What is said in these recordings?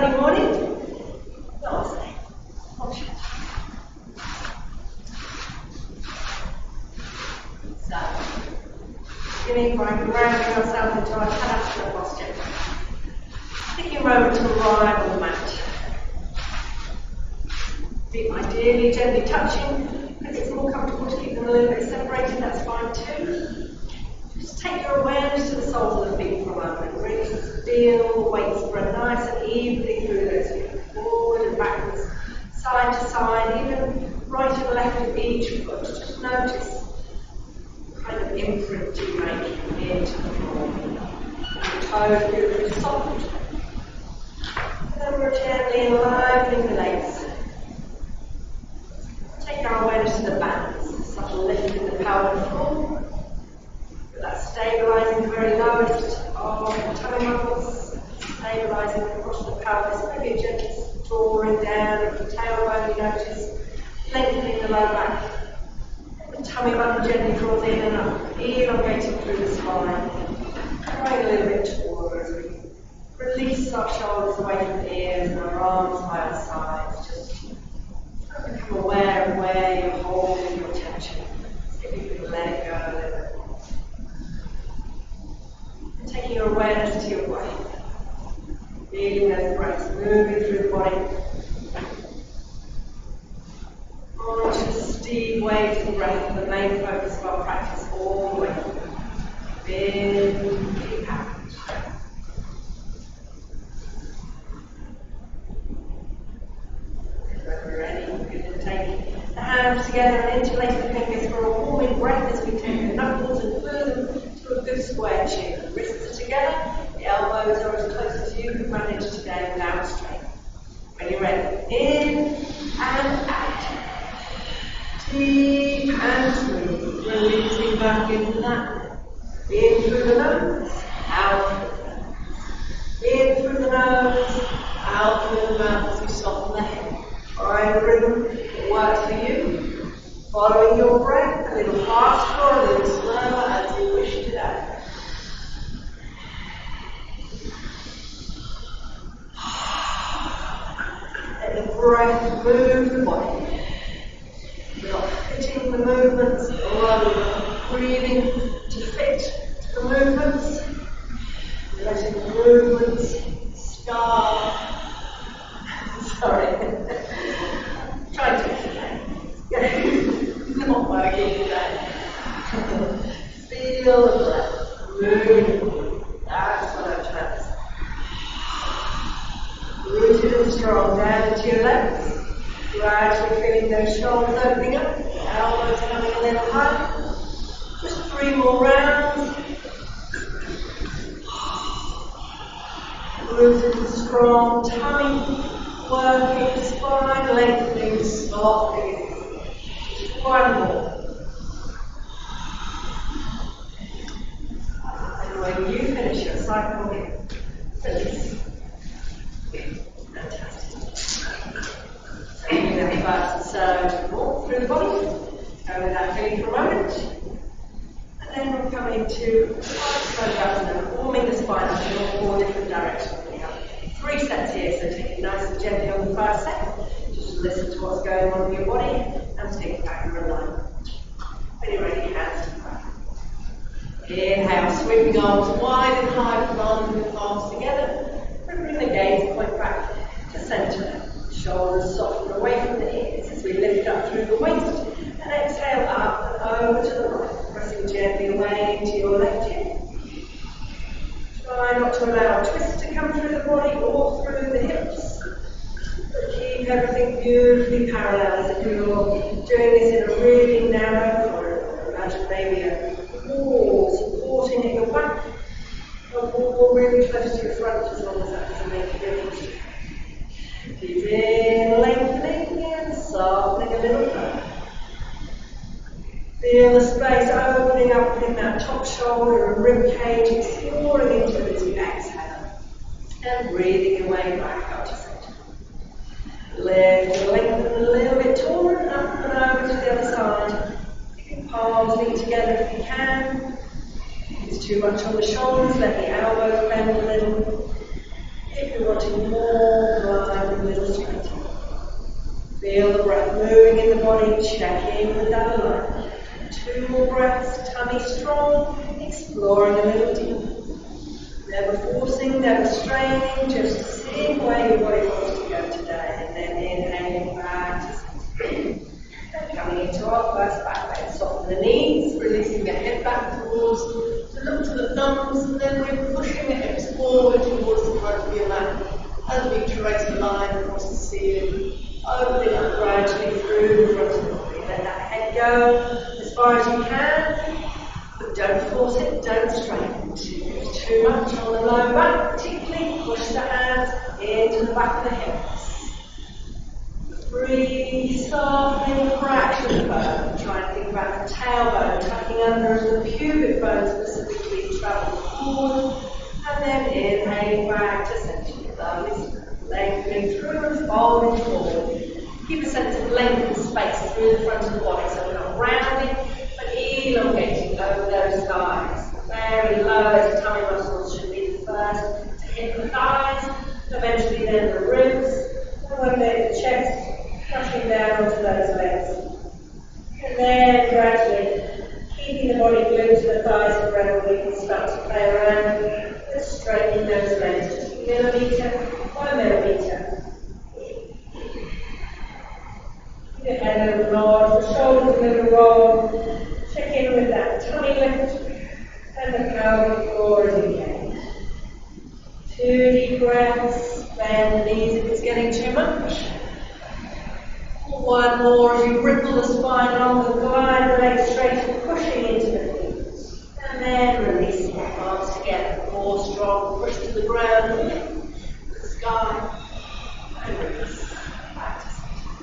sunny morning? Last day. So, beginning by grounding ourselves into our Tadasana posture. Taking a moment to arrive on the mat. Feet ideally gently touching. If it's more comfortable to keep them a little bit separated, that's fine too. Just take your awareness to the soles of the feet for a moment. Really feel the weight spread nice and evenly through those feet. Forward and backwards, side to side, even right and left of each foot. Just notice the kind of imprint you make into the floor. The toes beautifully soft. And then we're gently enlivening the legs. Take our awareness to the bands, subtle lift in the pelvic floor. With that stabilizing the very lowest of the tummy muscles, stabilizing across the pelvis, maybe just drawing down of the tailbone, you notice, lengthening the lower back. The tummy button gently draws in and up, elongating through the spine, growing a little bit taller as we release our shoulders away from the ears and our arms by our sides. Just become aware of where you're holding your attention. See if you can let it go a little bit more. And taking your awareness to your breath. Feeling those breaths moving through the body. Conscious, deep waves of breath, the main focus of our practice all the way through. In, deep out. When we're ready, we're going to take the hands together and interlace the fingers for a warming breath as we take the knuckles and glue them to a good square chin. The wrists are together, the elbows are as close as you can manage today without strain. When you're ready, in and out. Deep and smooth, releasing back into that. In through the nose, out through the nose. In through the nose, out through the mouth as we soften the head. Find a rhythm that works for you. Following your breath, a little faster or a little slower as you wish today. Let the breath move the body. We're not fitting the movements, or rather we're breathing to fit the movements. We're letting the movements start. Sorry. Try to explain. Not working today. Feel the breath moving. That's what I'm trying to say. Rooted and strong down into your legs. Gradually feeling those shoulders opening up, elbows coming a little higher. Just 3 more rounds. Rooted and strong tummy, working spine, lengthening, softening. Just 1 more. And when you finish your cycle, release. Taking that first surge walk through the body, go with that feeling for a moment, and then we're coming to Svanasana, warming the spine up in all 4 different directions. We have 3 sets here, so take it nice and gently on the first set, just listen to what's going on in your body, and take back your alignment. When you're ready, hands to the back. Inhale, sweeping arms wide and high, planting the palms together, and bring the gaze point back to centre. Shoulders soften away from the ears as we lift up through the waist and exhale up and over to the right, pressing gently away into your left hip. Try not to allow a twist to come through the body or through the hips, but keep everything beautifully parallel as if you're doing this in a really narrow corridor. Imagine maybe a wall supporting at your back, a wall really close to your front as long as that doesn't make a difference. Keep in, lengthening and softening a little further. Feel the space opening up in that top shoulder and rib cage, exploring into it as you exhale. And breathing your way back up to center. Lift and lengthen a little bit taller and up and over to the other side. You can palms meet together if you can. If it's too much on the shoulders, let the elbows bend a little. If you're wanting more, glide a little straighter. Feel the breath moving in the body, check in with that alignment. 2 more breaths, tummy strong, exploring a little deeper. Never forcing, never straining, just seeing where your body wants to go today. And then inhaling back to center. And coming into our first back bend. Soften the knees, releasing the head back towards, to look to the thumbs, and then we're pushing the hips forward towards the front of your mat as we trace a line across the ceiling, opening up gradually through the front of the body. Let that head go as far as you can, but don't force it, don't strain it. If it's too much on the lower back, particularly push the hands into the back of the hips. Breathe, softening the fraction bone. Try and think about the tailbone, tucking under as the pubic bone specifically travel forward. And then inhaling back to center. Lovely. Lengthening through and folding forward. Keep a sense of length and space through the front of the body, so we're not rounding, but elongating over those thighs. Very low as the tummy muscles should be the first to hit the thighs, eventually then the ribs, and one day the chest. Pushing down onto those legs. And then gradually, keeping the body glued to the thighs and ground, we can start to play around and straightening those legs just millimetre by millimetre. Keep your head a little nod, the shoulders a little roll. Check in with that tummy lift and the pelvic floor as you can. 2 deep breaths, bend the knees if it's getting too much. 1 more as you ripple the spine along, glide the legs straight and pushing into the feet. And then releasing the arms together. More strong, push to the ground, the sky, and release. Back to center.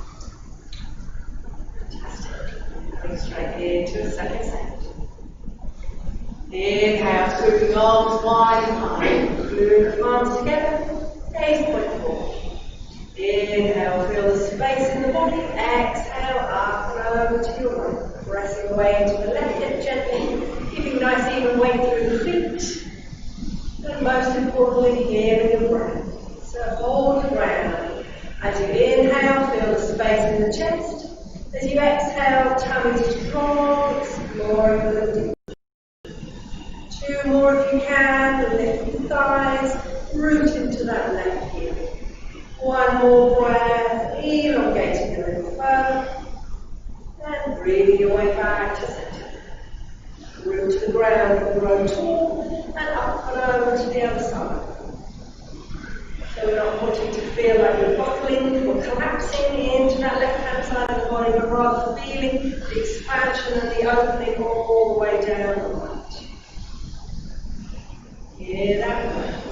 Fantastic. Coming straight into a second set. Inhale, sweeping arms wide and high. Glue the arms together. Gaze point forward. Inhale, feel the space in the body. Exhale, up and over to your right. Pressing away into the left hip gently, keeping nice even weight through the feet. And most importantly, hearing the breath. So hold the ground. As you inhale, feel the space in the chest. As you exhale, tummy strong, exploring a little deeper. 2 more if you can. Lift the thighs, root into that left heel. 1 more breath, elongating a little further, and breathing your way back to center. Root to the ground, grow tall, and up and over to the other side. So we're not wanting to feel like we're buckling or collapsing into that left-hand side of the body, but rather feeling the expansion and the opening all the way down the right. Hear that breath.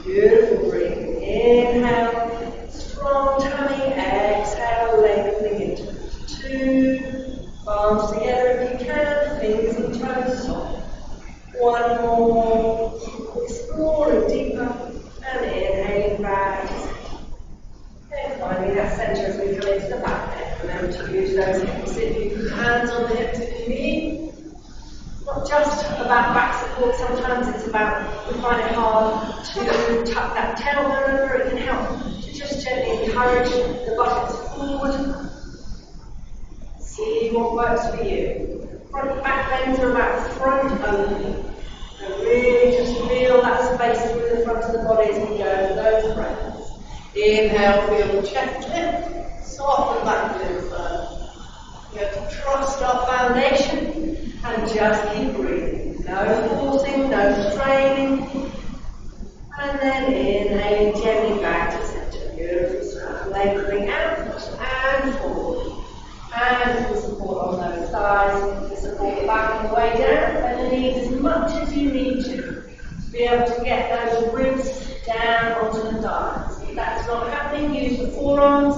Beautiful breathing. Inhale, strong tummy. Exhale, lengthening into it. 2, palms together if you can, fingers and toes soft. 1 more, exploring deeper, and inhaling back. And finding that centre as we come into the back bend. Remember to use those hips if you put hands on the hips if you need. Not just about back support, sometimes it's about, we find it hard to tuck that tailbone over. It can help to just gently encourage the buttocks forward. See what works for you. Front back bends are about front opening. And really just feel that space through the front of the body as we go with those breaths. Inhale, feel the chest lift, soften back a little further. We have to trust our foundation and just keep breathing. No forcing, no straining. And then inhaling gently back to center. Beautiful stuff. Lengthening out and forward. And the support on those thighs, to support the back on the way down, and the knees as much as you need to be able to get those ribs down onto the thighs. If that's not happening, use the forearms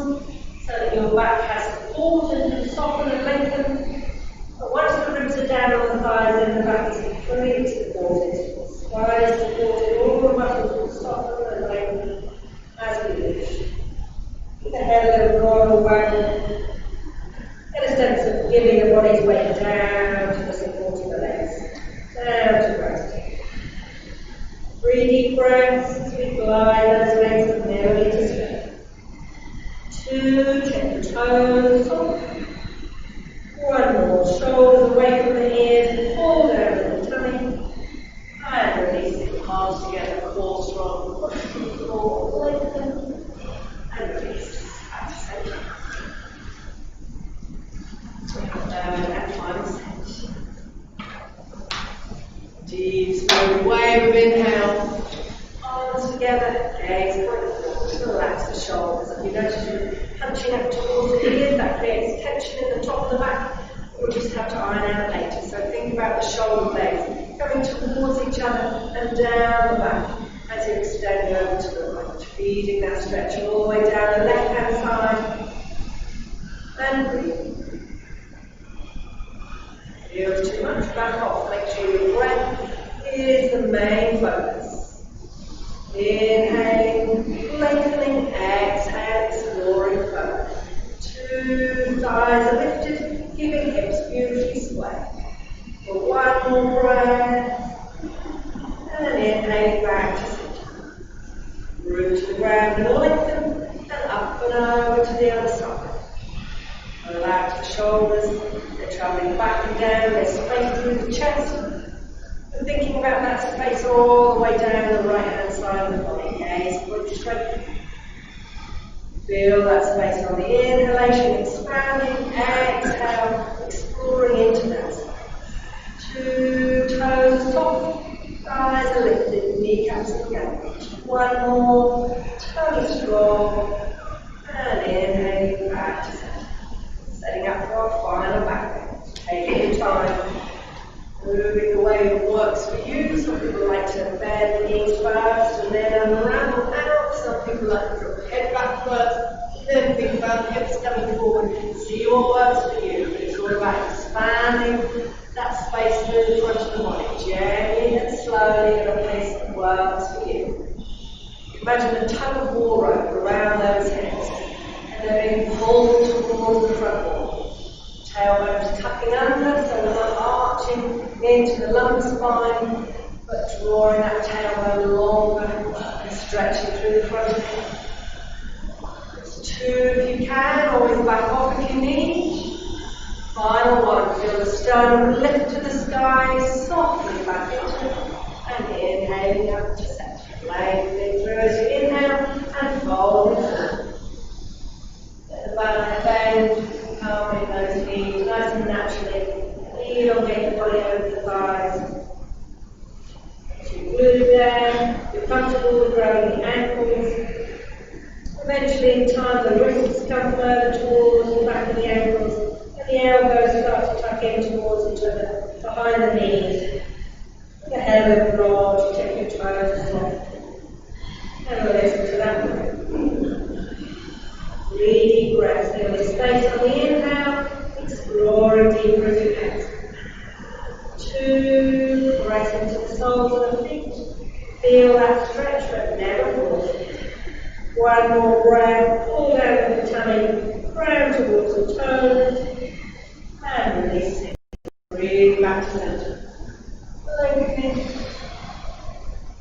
so that your back has support and soften and lengthen. But once the ribs are down on the thighs, then the back is completely supported. Spine is supported, all the muscles will soften and lengthen as we lift. Keep the head a little royal waggle. Get a sense of giving the body's weight down to the support of the legs, down to rest. 3 deep breaths as we Slide those legs nearly to straight. 2, take the toes off. 1 more, shoulders away from the ears, pull down the tummy, and release it, palms together, core strong, push the floor, lengthen, and release, back to center. And final set. Deep, slow wave of inhale, arms together, legs point forward, relax the shoulders. If you notice you're punching up towards the ears, that creates tension in the top of the back. We'll just have to iron out later. So think about the shoulder blades coming towards each other and down the back as you extend over to the right, feeding that stretch all the way down the left-hand side. And breathe. Feels too much, back off. Make sure your breath is the main focus. Inhaling, lengthening, exhale, exploring further. 2 thighs are lifted, keeping hips beautifully square. For 1 more breath, and inhaling back to center. Root to the ground and lengthen, and up and over to the other side. Relax the shoulders, they're travelling back and down, there's space through the chest. And thinking about that space all the way down the right hand side of the body. Gaze point straight. Feel that space on the inhalation, expanding, exhale, exploring into that space. 2 toes top, thighs are lifted, kneecaps engaged. 1 more, tummy strong, and inhaling back to center. Setting up for our final back bend. Take your time, moving the way it works for you. Some people like to bend the knees first and then unravel out. Some people like to drop the head back first, then think about the hips coming forward. See what works for you. It's all about expanding that space through the front of the body, gently and slowly at a pace that works for you. Imagine a tug of war rope around those hips, and they're being pulled towards the front wall. Tailbones tucking under, so we're not arching into the lumbar spine, but drawing that tailbone longer and stretching through the front of the head. It's 2 if you can, always back off if you need. Final 1, feel the sternum lift to the sky, softly back into it, and inhaling up to center. Lengthening through as you inhale, and fold it forward. Let the back bend, calming those knees, nice and naturally. Elongate the body over the thighs. As you glue down, you're comfortable with growing the ankles. Eventually, in time, the wrists come further towards the back of the ankles, and the elbows start to tuck in towards each other, behind the knees. The head of the broad, you take your toes off. And we'll listen to that one. 3 deep breaths. Feel the space on the inhale, exploring deeper as you exhale. 2, press into the soles of the feet. Feel that stretch, but never force. 1 more breath, pull down the tummy, round towards the toes, and release it. Breathe back to center. Lengthening,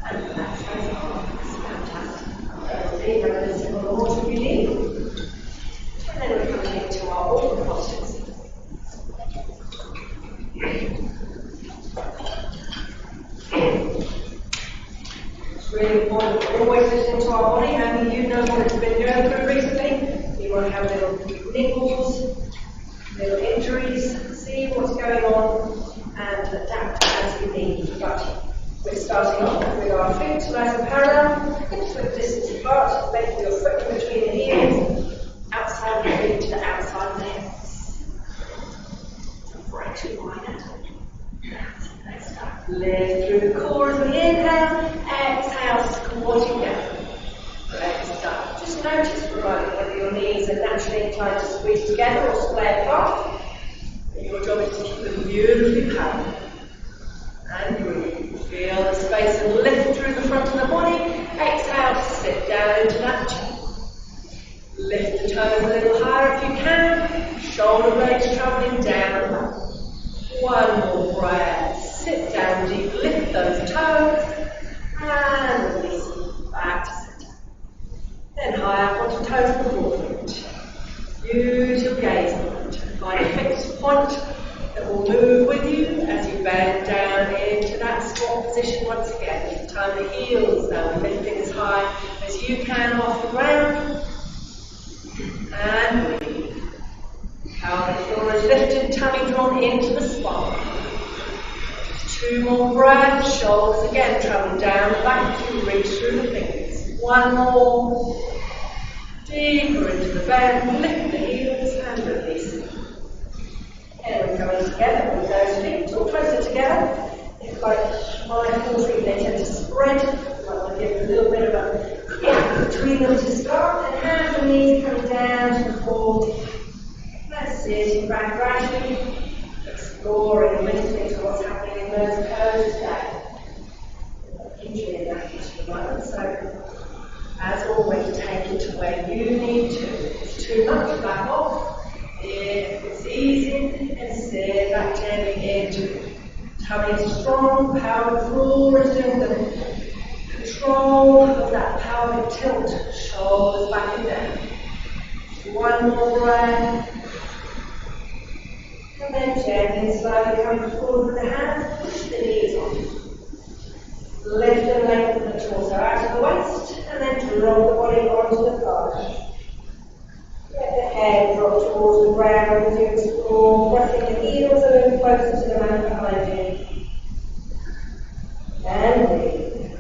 and relax those arms. Fantastic. Breathe out a little more if you need. And then we come into our open postures. It's really important to always listen to our body. Only you know what it's been going through recently. You might have little niggles, little injuries. See what's going on and adapt as you need. But we're starting off with our feet nice and parallel, hips width distance apart, making your foot in between the heels, outside the feet to outside the hips. Break your mind out. Next up, lift through the core as we inhale, exhale, squatting down. Next up, just notice for a moment whether your knees are naturally inclined to squeeze together or splay apart. Your job is to keep them beautifully parallel. And breathe. Feel the space and lift through the front of the body. Exhale, sit down into that chair. Lift the toes a little higher if you can. Shoulder blades travelling down. 1 more breath. Sit down deep, lift those toes. And release back to pointed toes and forefeet. Use your gaze point. Find a fixed point that will move with you as you bend down into that squat position once again. You turn the heels down, lifting as high as you can off the ground. And breathe. Pelvic floor is lifted, tummy drawn into the spine. 2 more breaths, shoulders again travel down the back as you reach through the fingers. 1 more. Deeper into the bend, lift the heels and release. And we're coming together with those feet, all closer together. It's like my force feet, they tend to spread. I want to give a little bit of a gap between them to start. And hands and knees coming down to the floor. That's sitting back gradually, exploring and listening to what's happening in those poses there. Injury in that each moment. So, as always, take it to where you need to. If it's too much, back off. If it's easy, and sit back gently into it. Tummy is strong, pelvic floor is doing the control of that pelvic tilt. Shoulders back and down. 1 more breath. And then gently, slowly come forward with the hands. Push the knees on. Lift and lengthen the torso out of the waist, and then drop the body onto the thighs. Let the head drop towards the ground as you explore, pressing the heels a little closer to the mat behind you. And breathe.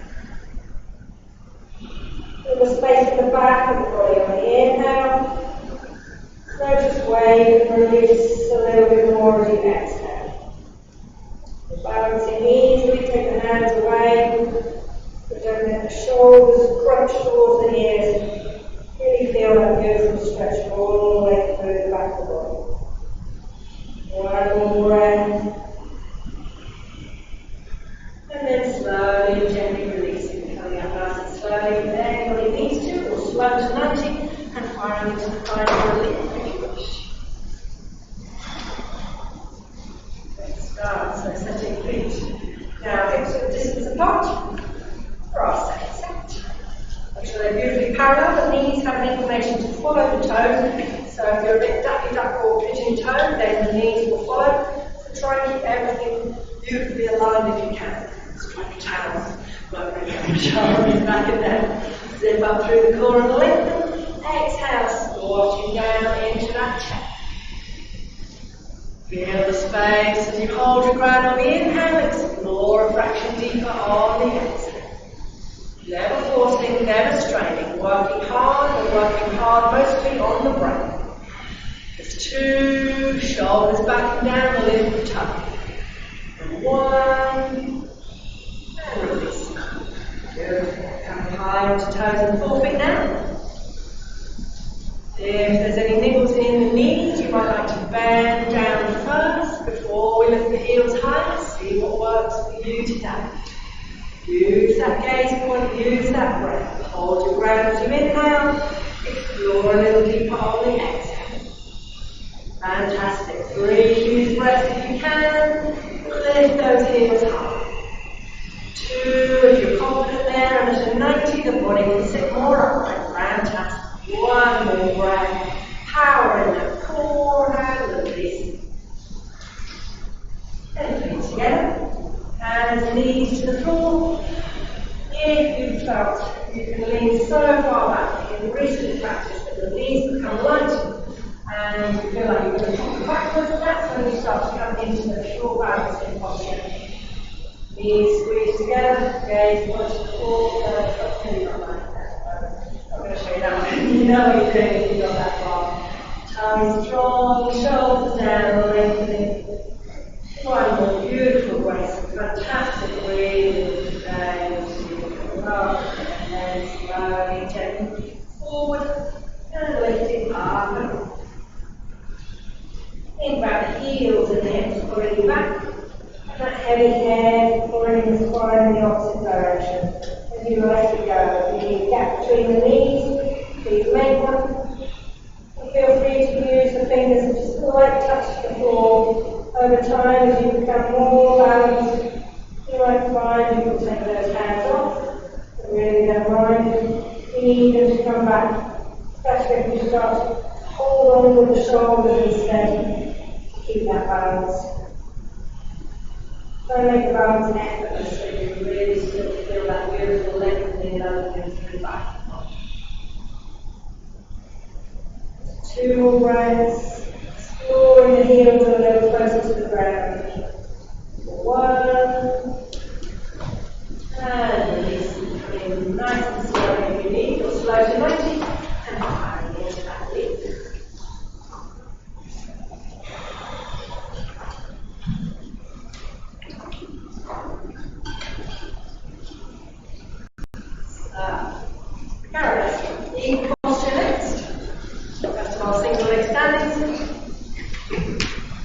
Feel the space in the back of the body on the inhale. Notice where you can release a little bit more as you exhale. Balancing easily, take the hands away, but don't let the shoulders crunch towards the ears. Really feel that beautiful stretch all the way through the back of the body. 1 more breath. And then slowly and gently releasing, coming up nice and slowly. Anybody needs to, or slow to 90, and firing into the final relief if you wish. So setting feet now hips at a distance apart for our second set. Make sure they're beautifully parallel. The knees have an inclination to follow the toes. So if you're a bit ducky duck or pigeon toe, then the knees will follow. So try and keep everything beautifully aligned if you can. Strike a towel, shoulders back and down. Zip up through the core and lengthen. Exhale, squatting down into that chest. Feel the space as you hold your ground on the inhale, explore a fraction deeper on the exhale. Never forcing, never straining, working hard mostly on the breath. Just 2, shoulders back and down, lift the tongue. And 1, and release. Good. Come high onto toes and forefeet now. If there's any niggles in the knees, you might like to bend down first before we lift the heels high. See what works for you today. Use that gaze point, use that breath. Hold your ground as you inhale. Explore a little deeper on the exhale. Fantastic. 3 huge breaths if you can. Lift those heels high. 2, if you're confident there, and at a 90, the body can sit more upright. Fantastic. 1 more breath, power in the core and release. And feet together, hands, knees to the floor. If you felt you can lean so far back in recent practice that the knees become light and you feel like you're going to pop backwards, that's when you start to come into the short balancing posture. Knees squeeze together, gaze point to the floor, maybe not like that. I'm going to show you that one. You know what you're doing if you got that far. Tummy strong, shoulders down, lengthening. 1 more beautiful breath. Fantastic breathing today. Up and then slowly, gently forward and lifting up and up. Think about the heels and the hips pulling you back. And that heavy head pulling the spine in the opposite direction. As you let it go, you need a gap between the knees, please lengthen. And feel free to use the fingers to just slightly touch the floor. Over time, as you become more balanced, you might find you can take those hands off. But really don't mind. You need them to come back Best if you start to hold on with the shoulders instead to keep that balance. Don't make the balance effortless so you really still feel that beautiful lengthening opening through the back. 2 more breaths, exploring the heels a little closer to the ground. 1, and release, coming nice and slow if you need, or slow to 90, and firing into that leap. Equal posture next. First of all, single leg standing.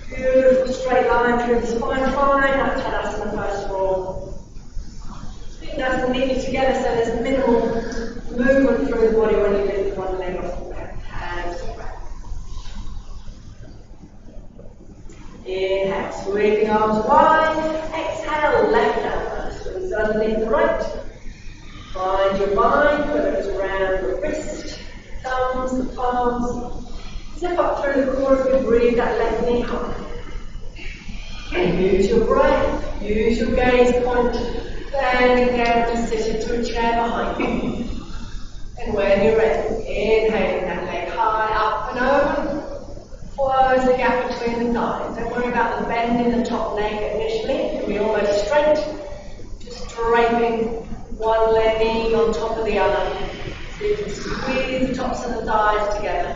Beautiful straight line through the spine. Fine. That's Tadasana first of all. Feet nice and neatly together so there's minimal movement through the body when you lift one leg off the ground. Hands to the ground. Inhale, sweeping arms wide. Exhale, left elbow. Squeeze underneath the right. Find your bind, whether it's around the wrist, thumbs, the palms. Zip up through the core as we breathe that left knee high. And use your breath, use your gaze point, bending down to sit into a chair behind you. And when you're ready, inhaling that leg high, up and over. Close the gap between the thighs. Don't worry about the bend in the top leg initially. It can be almost straight. Just draping one leg knee on top of the other. So you can squeeze the tops of the thighs together.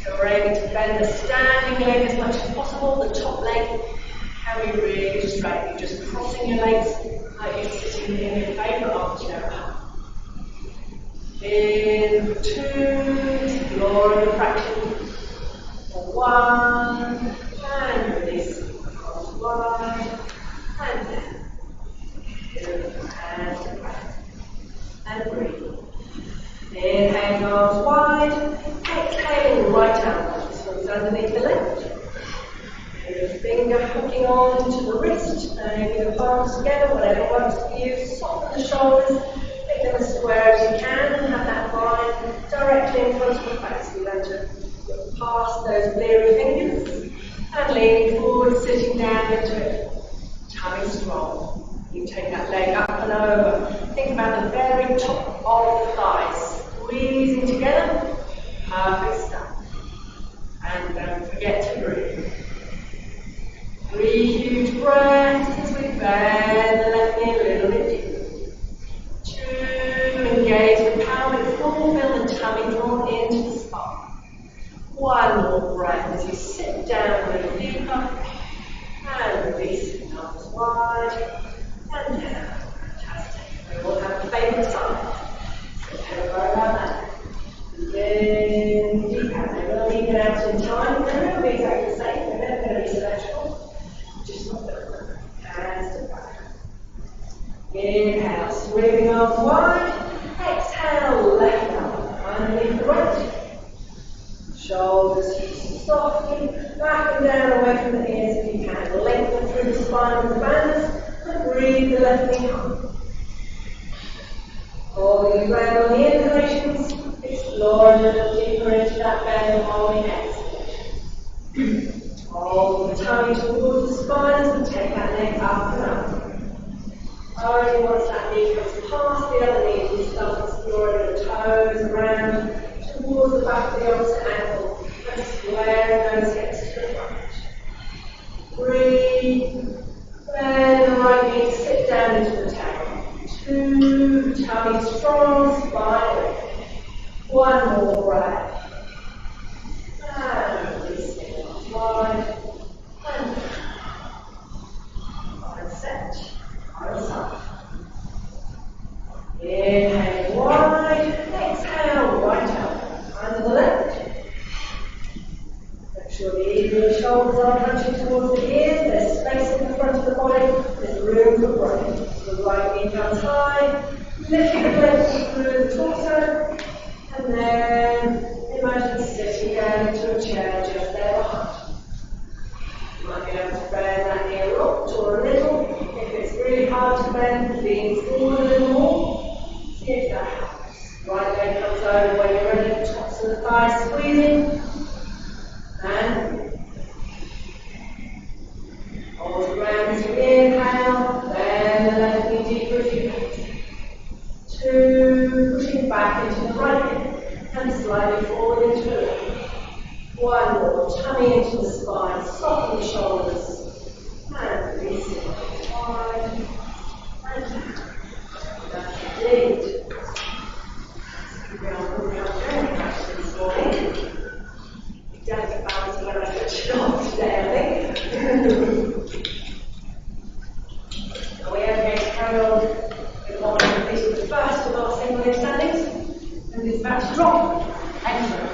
So we're aiming to bend the standing leg as much as possible. The top leg can be really straight. You're just crossing your legs like you're sitting in your favourite armchair. In 2, exploring the fraction. 1, and release. Arms wide, and down. And breathe. Inhaling arms wide, exhaling right elbow. This one's underneath the left. Your finger hooking on to the wrist, maybe the palms together, whatever works for you. Soften the shoulders, make them as square as you can, and have that bind directly in front of the face. We learn to look past those bleary fingers, and leaning forward, sitting down into it. Tummy strong. You take that leg up and over. Think about the very top of the thighs, squeezing together. Perfect stuff. And don't forget to breathe. 3 huge breaths as we bend the left knee a little bit deeper. 2, engage the pelvic floor, feel the tummy drawn into the spine. 1 more breath as you sit down a little deeper. And release, arms wide. And down. Fantastic. We all have a favourite side. So don't worry about that. Then deep out. We're going to leave it out in time. They're going to be exactly the same. They're never going to be symmetrical. Just not different. Hands to back. Inhale, sweeping arms wide. Exhale, left arm underneath the right. Shoulders softly back and down away from the ears if you can. Lengthen through the spine with the banders. And breathe the left knee up. Holding the ground on the inhalations, exploring a little deeper into that bend on the exhalations. Hold the tummy towards the spine as we take that leg up and up. Only once that knee comes past the other knee, we start exploring the toes around towards the back of the opposite ankle and squaring those hips to the front. Breathe. Bend the right knee, sit down into the towel. 2, tummy strong, spine length. 1 more breath. And releasing arms wide. And down. Right set. Right side. Inhale wide. Exhale right elbow. Under the left. Make sure the shoulders are touching towards the ears. There's space in the front of the body. There's room for breath. The right knee comes high. Lifting the left through the torso. And then imagine sitting down into a chair just there behind. You might be able to bend that knee a lot or a little. If it's really hard to bend, lean forward a little more. See if that helps. Right leg comes over when you're ready, tops of the thighs squeezing. And hold the ground as you inhale, then the left knee deeper as you exhale. 2, pushing back into the right hip and slightly forward into the left. 1 more, tummy into the spine, soften the shoulders, and release it. 1, and down. That's indeed. We're going practice this morning. Delicate balance when I switch it off today, I think. So we are going to carry on with what we completed the first of our single leg standings, and it's about to drop. Excellent.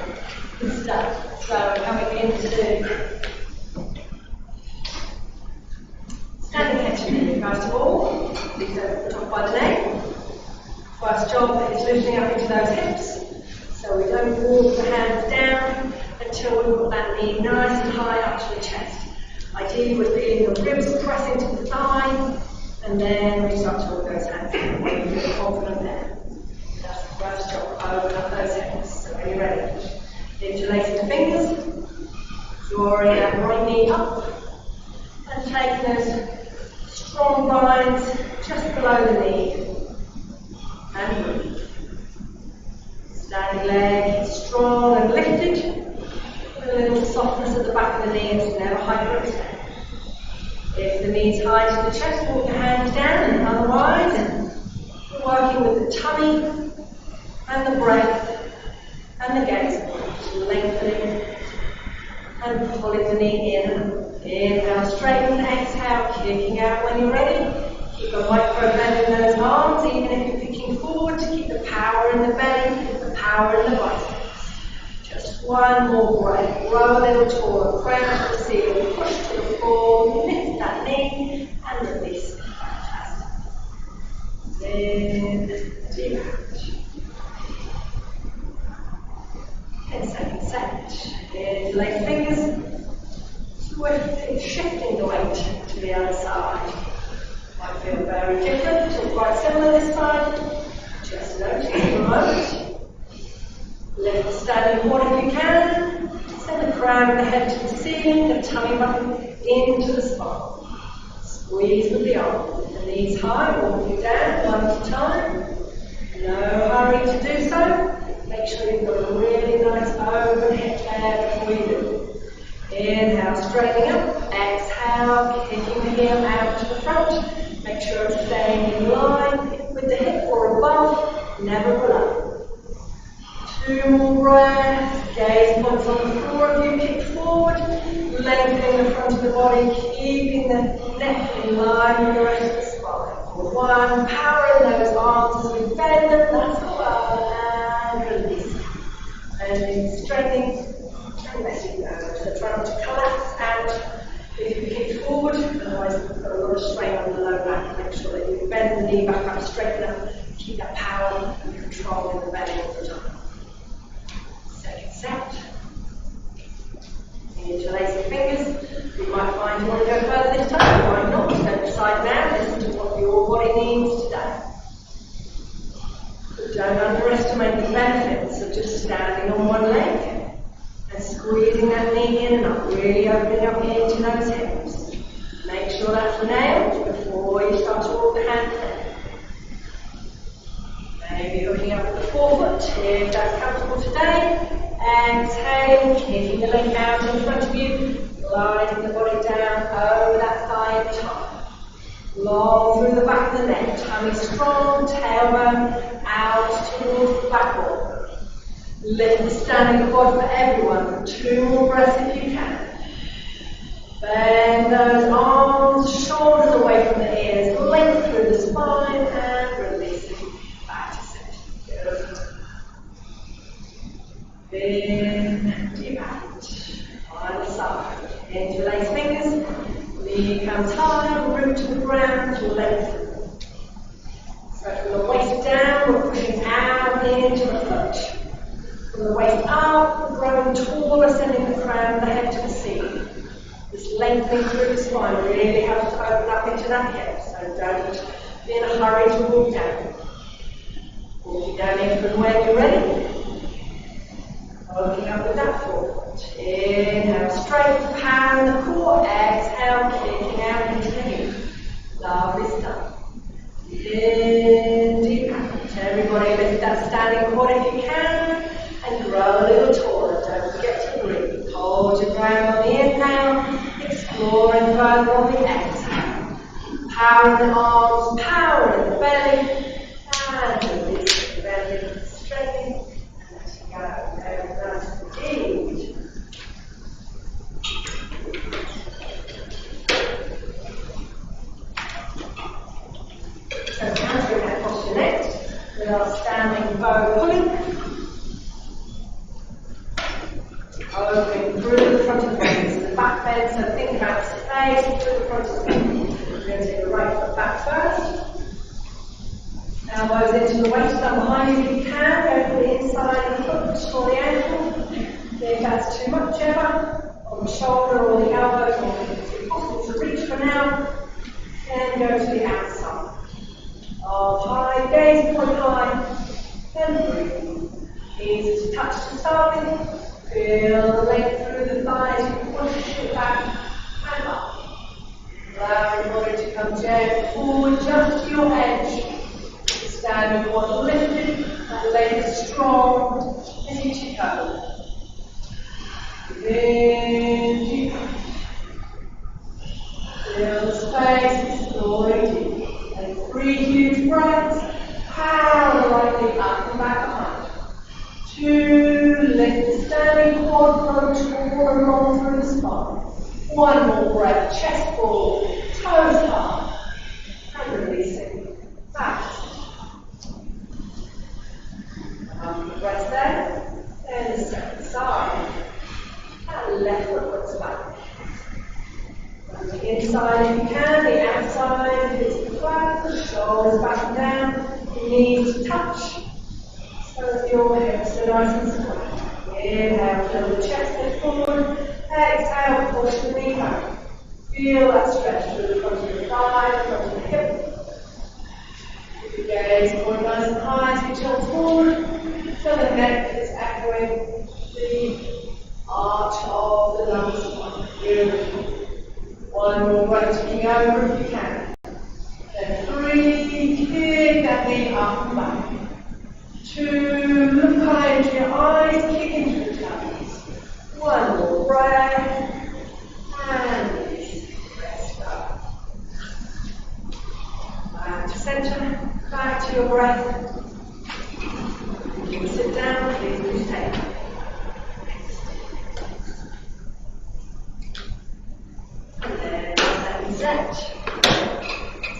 Good stuff. So coming into standing head to knee, first of all, these are put off by the name. First job is lifting up into those hips, so we don't walk the hands down until we put that knee nice and high up to the chest. Ideally we're feeling the ribs pressing to the thigh, and then we start to walk those hands down when you feel confident there. That's the first job, open up those hips. So are you ready? Interlacing the fingers, drawing that right knee up, and taking those strong binds just below the knee. And breathe. Standing leg strong and lifted, with a little softness at the back of the knee, it's never hyperextend. If the knee's high to the chest, walk the hands down, and otherwise, we're working with the tummy and the breath and the gaze, lengthening and pulling the knee in. Inhale, straighten, exhale, kicking out when you're ready. Keep a micro bend in those arms, even if you're picking forward, to keep the power in the belly, the power in the biceps. Just one more breath. Grow a little taller, crown to the ceiling, push to the floor, lift that knee, and release. Fantastic. In, deep out. 10 seconds set. Interlace fingers, swiftly shifting the weight to the other side. Might feel very different or quite similar this side. Just notice for a moment. Lift the standing forward if you can. Send the crown of the head to the ceiling, the tummy button into the spine. Squeeze with the arm. The knees high, walking down one at a time. No hurry to do so. Make sure you've got a really nice open hip there before you do. Inhale, straightening up. Exhale, kicking the heel out to the front. Make sure it's staying in line with the hip or above, never below. 2 more breaths. Gaze points on the floor as you kick forward. Lengthening the front of the body, keeping the neck in line with the rest of the spine. 1, power in those arms as you bend them, that's the one, and release. And then straightening, and letting go. So try not to collapse out if you kick forward, otherwise you've got a lot of strain on the low back. Make sure that you bend the knee back up, straighten up, keep that power and control in the belly all the time. Second set. Interlace your fingers. You might find you want to go further this time, you might not. Don't decide now, listen to what your body needs today. But don't underestimate the benefits of just standing on one leg and squeezing that knee in and up, really opening up into those hips. Make sure that's nailed before you start to walk the hands down. Maybe hooking up with the forefoot if that's comfortable today. Exhale, kicking the leg out in front of you, gliding the body down over that thigh at the top. Long through the back of the neck, tummy strong, tailbone out towards the back wall. Lift the standing quad for everyone. 2 more breaths if you can. Bend those arms, shoulders away from the ears, length through the spine, and releasing back to center. Good. In, deep out. Either side. Interlace fingers. Knee comes high, root to the ground, lengthen. So from the waist down, we're pushing out into the foot. From the waist up, we're growing taller, sending the crown of the head to the ceiling. This lengthening through the spine really helps to open up into that hip, so don't be in a hurry to walk down. Walking down in from when you're ready. Working up with that forward. Inhale, strength, power in the core. Exhale, kicking out into the knee. Lovely stuff. In deep out. Everybody lift that standing quad if you can. And grow a little taller. Don't forget to breathe. Hold your ground on the inhale. Exploring further on the exhale. Power in the arms, power in the belly. And release the belly. Straighten. And let it go. Down to the feet. So countering that posture next with our standing bow pulling. Opening through the front of the body, so the back bend, so think about space through the front of the body. We're going to take the right foot back first. Elbows into the waist, down behind you if you can. Go for the inside of the foot or the ankle. If that's too much ever, on the shoulder or the elbows, or if it's possible to reach for now, then go to the outside. Arms high, gaze point high, and breathe. Easy to touch to start with. Feel the length through the thighs, you can push the foot back and up. Allow your body to come gently forward just to your edge. Standing quad lifted, and leg is strong as you tick over. In deep. Feel the space, exploring deep. And 3 huge breaths. Power lightly up and back behind. 2, lift the standing quad, approach forward along through the spine. 1 more breath, chest forward, toes high, and releasing back. After the breath there, then the second side, and left foot looks back. On the inside if you can, the outside is flat, the shoulders back and down, the knees touch. So your hips are nice and square. Inhale, fill the chest head forward. Exhale, push the knee back. Feel that stretch through the front of the thigh, the front of the hip. Keep your gaze going nice and high as you tilt forward. So the neck is echoing the arch of the lumbar spine. Beautiful. 1 more breath, ticking over if you can. Then 3, kick that knee up and back. 2, look high into your eyes, kick into the toes. 1 more breath, and release. Rest up. Back to center, back to your breath. You can sit down, please do stay. And then let me stretch.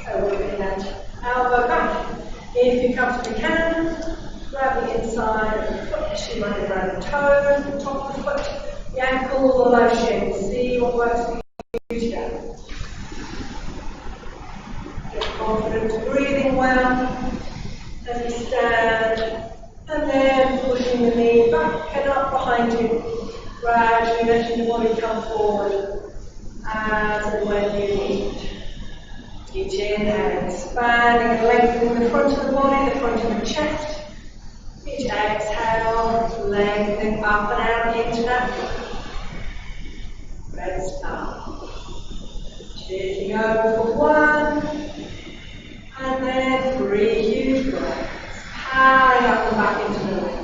So we're looking at elbow back. If you comfortably can, grab the inside of the foot, you might grab the toe, the top of the foot, the ankle, the low shin. See what works for you together. Get confident, breathing well as you stand, and then pushing the knee back and up behind you. Gradually letting the body come forward as and when you need. Each inhale, expanding and lengthening the front of the body, the front of the chest. Each exhale, lengthening up and out into that foot. Rest up. Taking over for 1, and then 3 huge breaths. Powering up and back into the leg.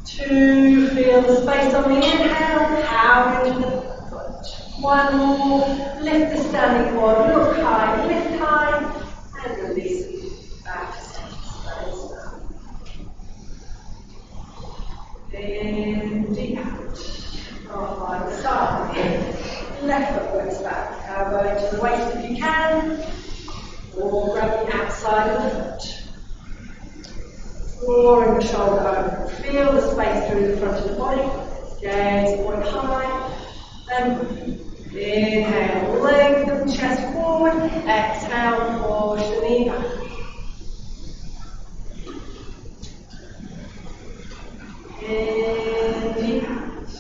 2, feel the space on the inhale, power into the foot. 1 more, lift the standing quad, look high, lift high, and release it back to center. In deep out. Right side. Left foot works back. Elbow into the waist if you can. Or grab the outside of the foot. Drawing the shoulder over. Feel the space through the front of the body. Gaze point high. And inhale, lengthen the chest forward. Exhale, push the knee back. In deep out.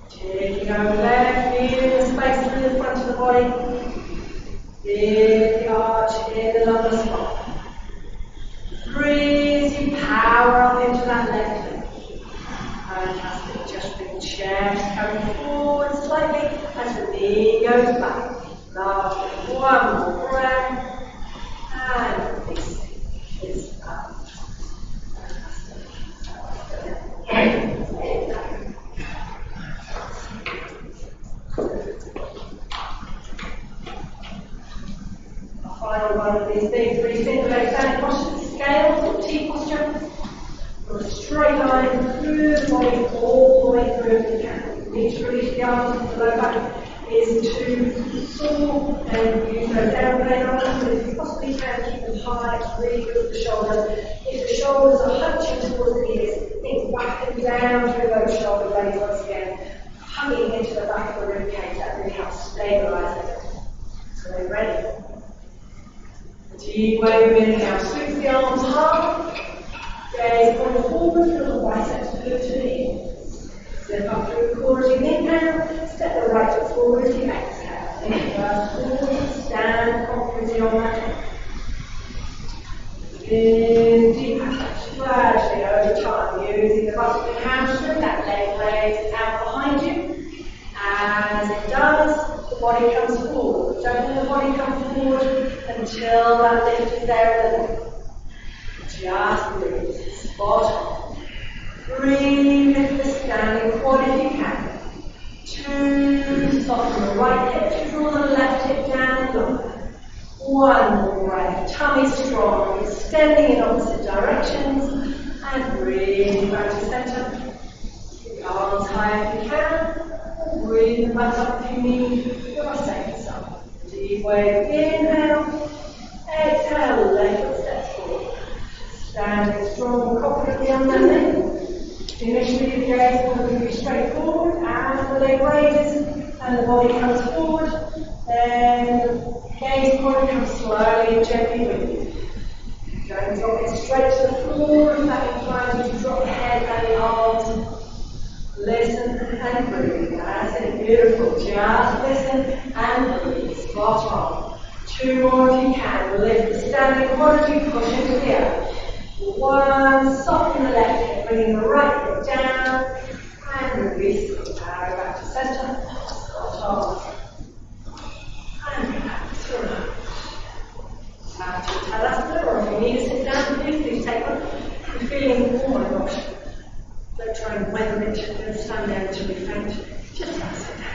Taking over left, feeling the space through the front of the body. In the arch, in the lumbar spine. Just bring the chest coming forward slightly as the knee goes back. Last one more breath. And release. It's up. Final one of these things, really simple extended posture, scales or T posture. A straight line through the body, all the way through if you can. Reach, release the arms into the low back is to soar and use those aeroplane arms, but if you possibly can, keep them high, really good for the shoulders. If the shoulders are hunching towards the ears, think back and down through those shoulder blades once again, hugging into the back of the rib cage. That really helps stabilize it. So they're ready. Deep wave inhale, sweep the arms high. Gaze point forward, feel the biceps pull to the ears. Step up through the core as you inhale, step the right foot forward as you exhale. First forward, stand confidently on that. In deep stretch, gradually over time, using the buttock and hamstring, that leg raise out behind you. As it does, the body comes forward. Don't let the body come forward until that lift is there at the neck. Just breathe. Spot on. Breathe into the standing quad if you can. 2, soften the right hip, draw the left hip down longer. 1 more breath, tummy strong, extending in opposite directions, and breathe back to center. Keep the arms high if you can. Breathe them back up if you need. You're safe and sound. Deep wave, inhale. Exhale, left foot steps forward. Standing strong and confidently on that leg. Initially, the gaze will be straight forward as the leg raises and the body comes forward. Then the gaze point comes slowly and gently with you. Don't drop it straight to the floor. If that inclines you to drop the head and the arms. Listen and breathe. That's it. Beautiful. Just listen and breathe. Spot on. 2 more if you can. Lift the standing quad as you push into the earth. 1, soften the left hip, bringing the right foot down, and release. Arrow back to center. Spot on. And back to relax. Back to Tadasana, or if you need to sit down, please take one. If you're feeling, oh my gosh, don't try and weather it, don't stand there until you faint. Just have to sit down.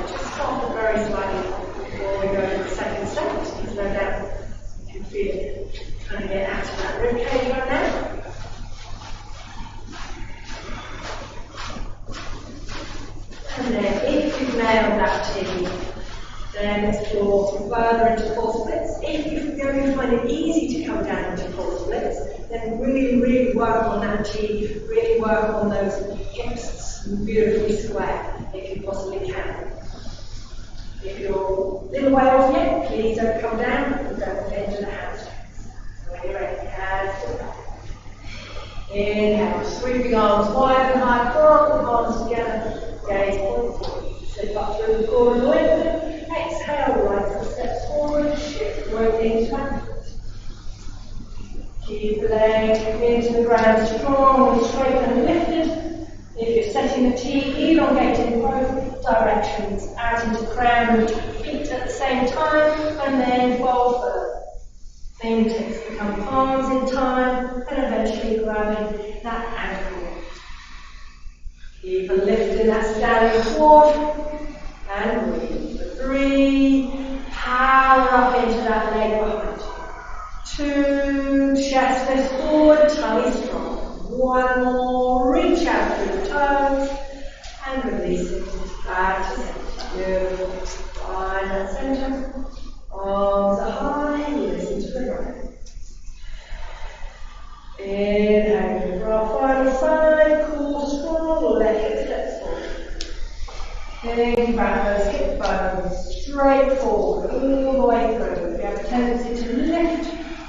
Just soften very slightly before we go to the second set, because no doubt you can feel it trying to get out of that rib cage right now. And then if you've nailed that T, then explore further into full splits. If you're going to find it easy to come down into full splits, then really work on that T, really work on those hips beautifully square if you possibly can. If you're a little way off yet, please don't come down and don't get into the hamstrings. So when you're ready, hands to the back. Inhale, sweeping arms wide and high, front, arms together, gaze point forward. Slip up through the core and lengthen. Exhale, right foot steps forward, shift weight into that foot. Keep the legs into the ground strong and straight and lifted. If you're setting the T, elongate in both directions, out into crown and feet at the same time, and then fold further. Fingertips become palms in time, and eventually grabbing that ankle. Keep a lift in that standing quad, and breathe. For 3, power up into that leg behind you. 2, chest lifts forward, tummy strong. 1 more, reach out through the toes, and release it back to center. Beautiful. Find that center. Arms are high, listen to the breath. Inhale for our final side, core strong, left hip steps forward. Think back those hip bones, straight forward, all the way through. If you have a tendency to lift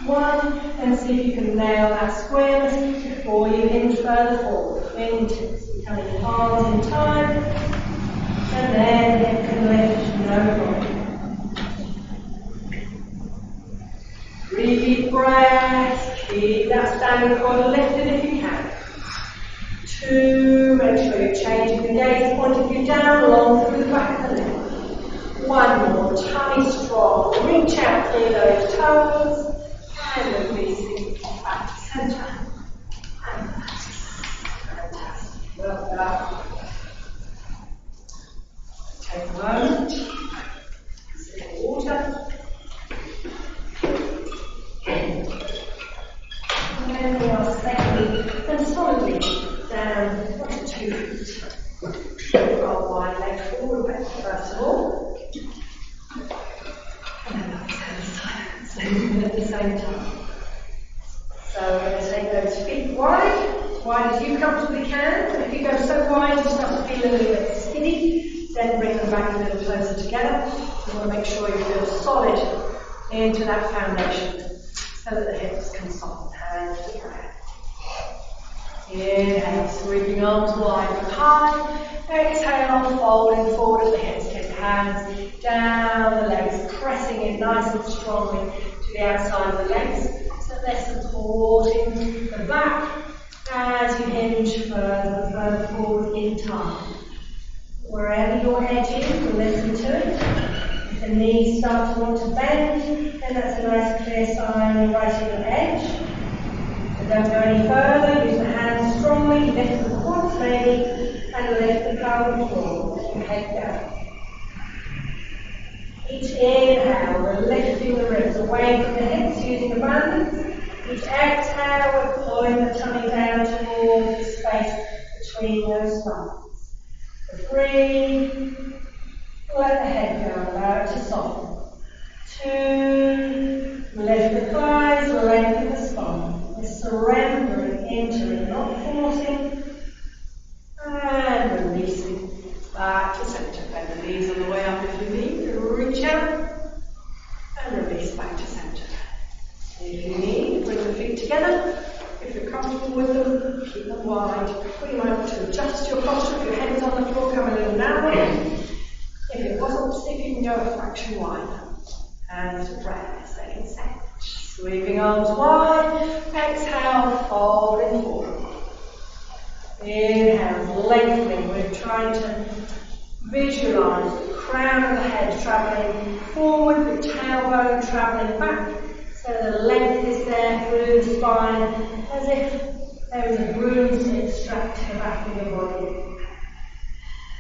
1, and see if you can nail that squareness before you hinge further forward. Fingertips becoming palms in time, and then hip can lift, no problem. Deep breaths. that standing cord lifted if you can. 2, make sure you're changing the gaze, point of view down, long through the back of the neck. 1 more, tummy strong, reach out through those toes, and releasing back to center. And fantastic, well done. Take a moment, sip of water. And then we are settling and solidly down 1 to 2 feet. Roll wide leg forward first of all. And then silence at the same time. So we're going to take those feet wide as you comfortably can. If you go so wide you start to feel a little bit skinny, then bring them back a little closer together. You want to make sure you feel solid into that foundation so that the hips can soften. Hands to prayer. Inhale, sweeping arms wide and high. Exhale, folding forward at the hips. Take the hands down the legs, pressing in nice and strongly to the outside of the legs so that they're supporting the back as you hinge further and further forward in time. Wherever your edge is, you'll listen to it. If the knees start to want to bend, then that's a nice clear sign you're right at your edge. Don't go any further, use the hands strongly, lift the quads maybe, and lift the pelvic floor, let your head down. Each inhale, we're lifting the ribs away from the hips using the bands. Each exhale, we're pulling the tummy down towards the space between those spines. Breathe, let the head go, allow it to soften. 2, lift the thighs, lengthen the spine. We're surrendering, entering, not forcing, and releasing back to center. Bend the knees on the way up if you need. Reach out and release back to center. If you need, bring the feet together. If you're comfortable with them, keep them wide. We might want to adjust your posture. If your head is on the floor, come a little narrower. If it wasn't, see if you can go a fraction wider. Hands to prayer, second set. Sweeping arms wide, exhale, folding forward. Inhale, lengthening. We're trying to visualize the crown of the head traveling forward, the tailbone traveling back, so the length is there through the spine, as if there is a broomstick strapped to the back of your body.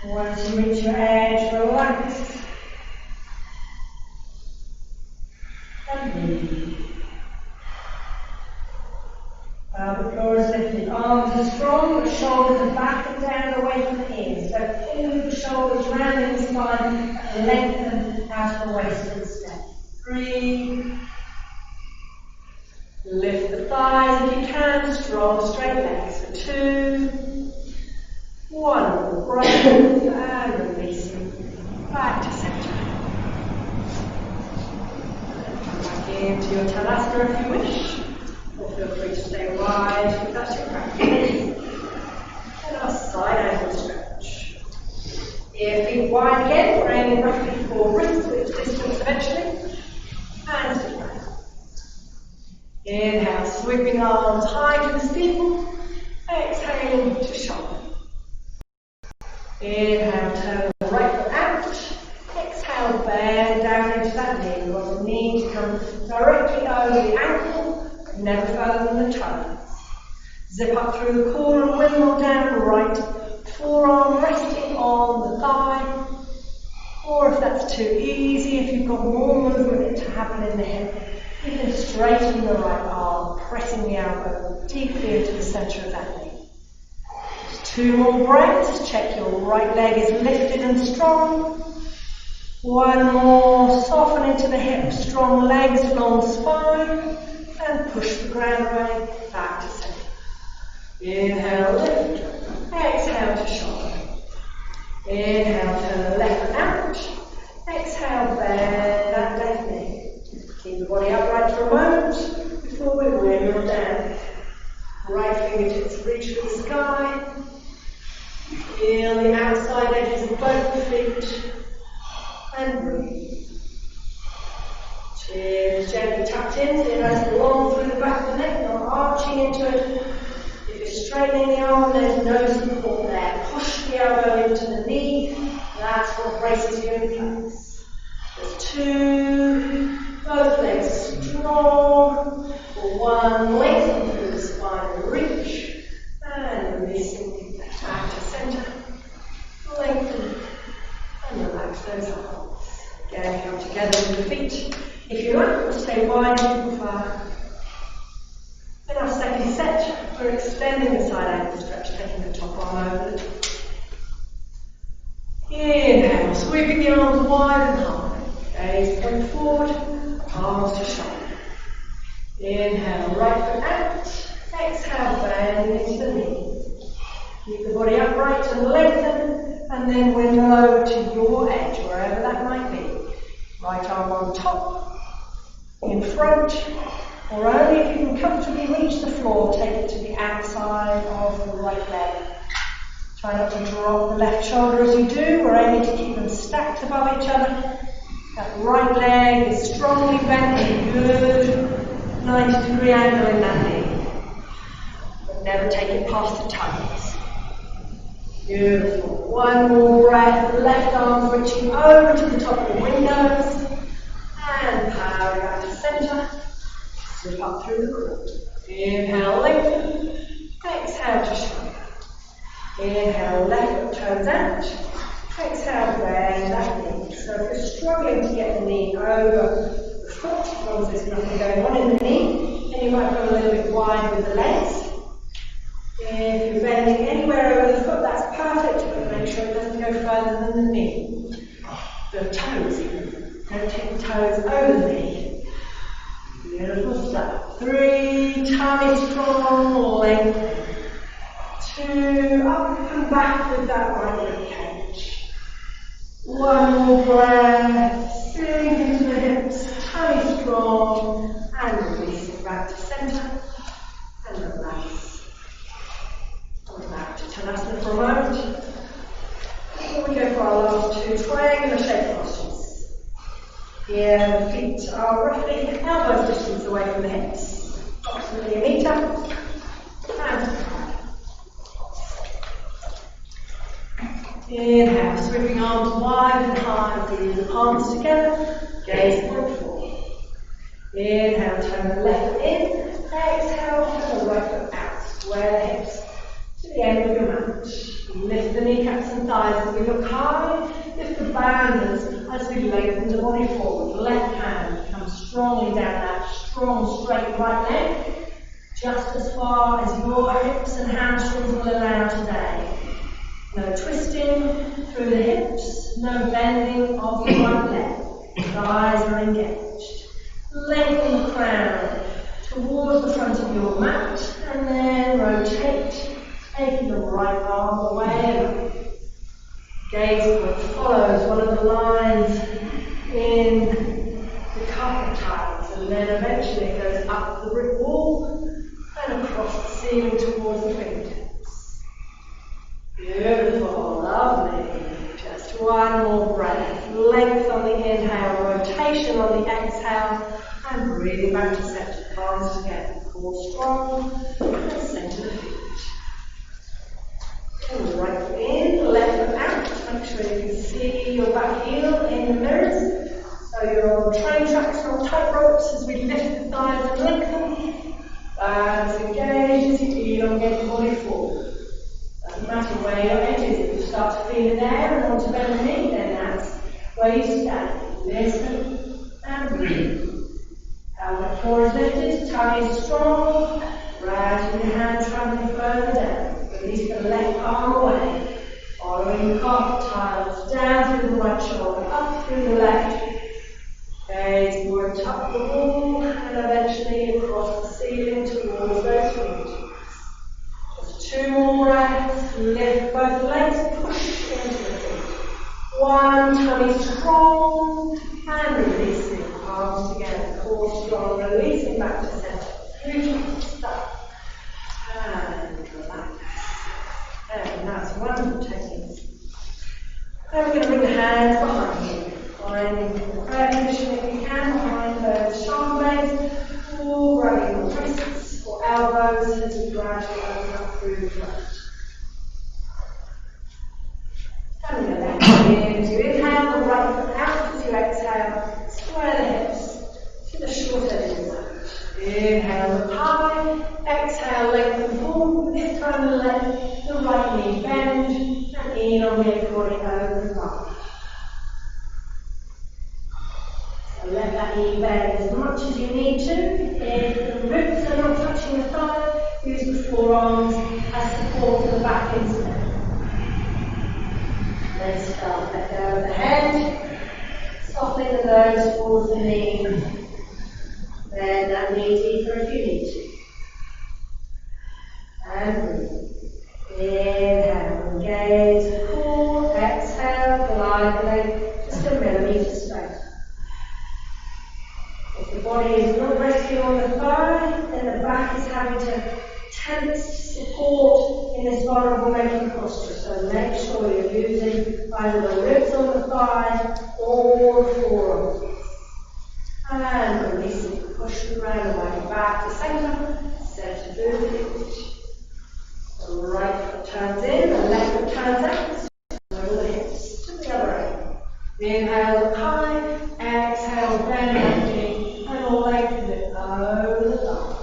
Once you reach your edge, relax. And breathe. The floor is lifted, arms are strong, the shoulders are back and down away from the ears. So in with the shoulders, rounding the spine, and lengthen out of the waist instead. Breathe. Lift the thighs if you can, strong straight legs for 2. 1 more breath, and releasing back to center. Come back into your Tadasana if you wish. Or feel free to stay wide if that's your practice. And our side angle stretch. Ear feet wide again, we're aiming roughly for wrist width distance eventually. Hands to breath. Inhale, sweeping arms high to the steeple. Exhaling to shoulder. Inhale, turn the right foot out. Exhale, bend down into that knee. We want the knee to come directly over the ankle. Never further than the toes. Zip up through the core and windmill down the right forearm resting on the thigh. Or if that's too easy, if you've got more movement to happen in the hip, you can straighten the right arm, pressing the elbow deeply into the center of that knee. 2 more breaths. Check your right leg is lifted and strong. 1 more. Soften into the hips, strong legs, long spine. And push the ground away, back to center. Inhale, lift. Exhale to shoulder. Inhale, turn the left foot out. Exhale, bend that left knee. Keep the body upright for a moment before we wheel down. Right fingertips reach for the sky. Feel the outside edges of both the feet. And breathe. Chin gently tucked in, so you're nice and long through the back of the neck, not arching into it. If you're straightening the arm, there's no support there. Push the elbow into the knee. That's what braces you in place. There's two. Both legs strong. One, lengthen through the spine and reach. And releasing back to center. Lengthen and relax those arms. Again, come together with the feet. If you like, stay wide if you prefer. In our second set, we're extending the side ankle stretch, taking the top arm over the top. Inhale, sweeping the arms wide and high. Gaze point forward, arms to shoulder. Inhale, right foot out. Exhale, bend into the knee. Keep the body upright and lengthen, and then windmill over to your edge, wherever that might be. Right arm on top, in front, or only if you can comfortably reach the floor, take it to the outside of the right leg. Try not to drop the left shoulder as you do. We're aiming to keep them stacked above each other. That right leg is strongly bent with a good 90-degree angle in that knee. But never take it past the toes. Beautiful. One more breath. Left arm reaching over to the top of the windows. And power back to center. Slip up through the core. Inhale, lengthen. Exhale to shoulder. Inhale, left foot turns out. Exhale, bend that knee. So if you're struggling to get the knee over the foot, as long as there's nothing going on in the knee, then you might go a little bit wide with the legs. If you're bending anywhere over the foot, that's perfect, but make sure it doesn't go further than the knee. The toes even. Don't take the toes over the knee. Beautiful stuff. 3, tummy strong, length. 2, up and back with that right rib cage. One more breath, sink into the hips, tummy strong, and releasing back to center, and relax. And back to Tadasana for a moment. Before we go for our last 2 triangular shape postures. Here the feet are roughly elbow distance away from the hips, approximately a meter, and inhale, sweeping arms wide and high, bring the palms together, gaze point forward. Inhale, turn the left foot in, exhale, turn the right foot out, square the hips to the end of your mat. Lift the kneecaps and thighs as we look high, lift the banders as we lengthen the body forward. Left hand comes strongly down that strong, straight right leg, just as far as your hips and hamstrings will allow today. No twisting through the hips, no bending of the right leg. Thighs are engaged. Lengthen the crown towards the front of your mat and then rotate, taking the right arm away. Gaze point follows one of the lines in the carpet tiles, and then eventually it goes up the brick wall and across the ceiling towards the fingertips. Beautiful, lovely. Just one more breath. Length on the inhale, rotation on the exhale, and breathing back to center. Palms together, core strong, and center the feet. And right foot in, left foot out. Make sure you can see your back heel in the mirrors. So you're on train tracks or tight ropes as we lift the thighs and lengthen. Bands engaged as you elongate the body forward. Doesn't matter where your edge is. If you start to feel it there and want to bend the knee, then that's where you stand. Listen and breathe. Pelvic floor is lifted, tummy is strong. Right in your hand, traveling further down. Release the left arm away. Following the carpet tiles, down through the right shoulder, up through the left. Gaze point up the wall and eventually across the ceiling towards those fingertips. Just 2 more breaths. Lift both legs, push into the feet. One, tummy strong, and releasing. Palms together, core strong, releasing back to center. Beautiful stuff. And relax. And that's wonderful techniques. Then we're going to bring the hands behind you. Finding the prayer position if you can, behind the shoulder blades, or grabbing your wrists or elbows as we gradually open up through the throat. Standing the left in as you inhale, the right foot out as you exhale. Square the hips to the short edge of the mat. Inhale, look high. Exhale, lengthen forward. This time let the right knee bend and in on the body over the thigh. So let that knee bend as much as you need to. If the ribs are not touching the thigh, use the forearms as support for the back instead. Then start, let go of the head, softening the nose towards the knee. Bend that knee deeper if you need to. And breathe. Inhale, gaze, core, exhale, glide the leg just a millimetre straight. If the body is not resting on the thigh, then the back is having to tense support in this vulnerable making posture. So make sure you're using either the ribs on the thigh or the forearms. And release it. Push the ground away. Back to centre. Center movement. The right foot turns in, the left foot turns out. Roll the hips to the other end. Inhale, look high. Exhale, bend that knee. And lengthen it over the thigh.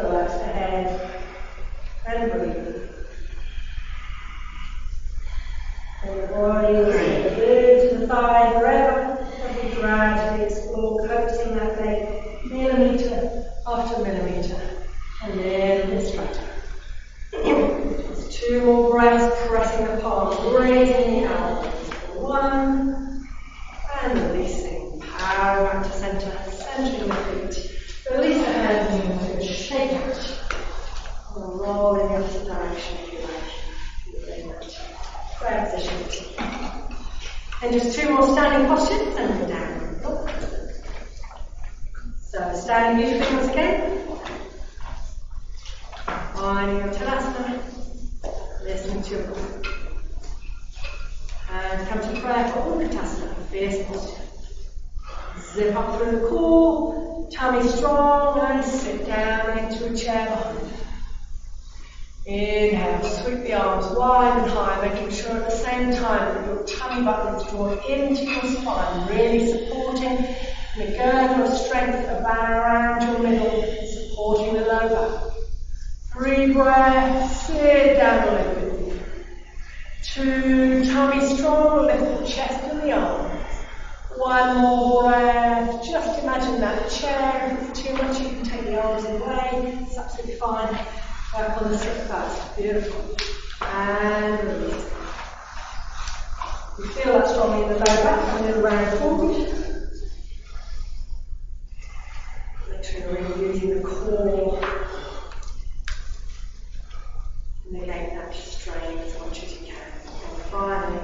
Relax the head. And breathe. And the body is going to move to the thigh forever. And we gradually explore coaxing that leg millimetre after millimetre. And then it's straighter. Just 2 more breaths, pressing the palms, raising the elbows. 1. And releasing. Power back to centre, centering the feet. Release the hands into a shake out. And roll in the opposite direction if you like. Great position. And just 2 more standing postures and down. So standing beautifully once again. Finding your Tadasana. Listening to your breath. And come to prayer for Utkatasana, fierce posture. Zip up through the core, tummy strong, and sit down into a chair behind you. Inhale, sweep the arms wide and high, making sure at the same time that your tummy button is drawn into your spine, really supporting the girdle of strength around your middle, supporting the lower back. 3 breaths, sit down the leg with you. 2, tummy strong, lift the chest and the arms. 1 more breath, just imagine that chair. If it's too much, you can take the arms away, it's absolutely fine. Work on the sit first, beautiful. And release. You feel that strongly in the lower back, and then round forward. Make sure you're really using the core. Negate that strain as much as you can. And finally,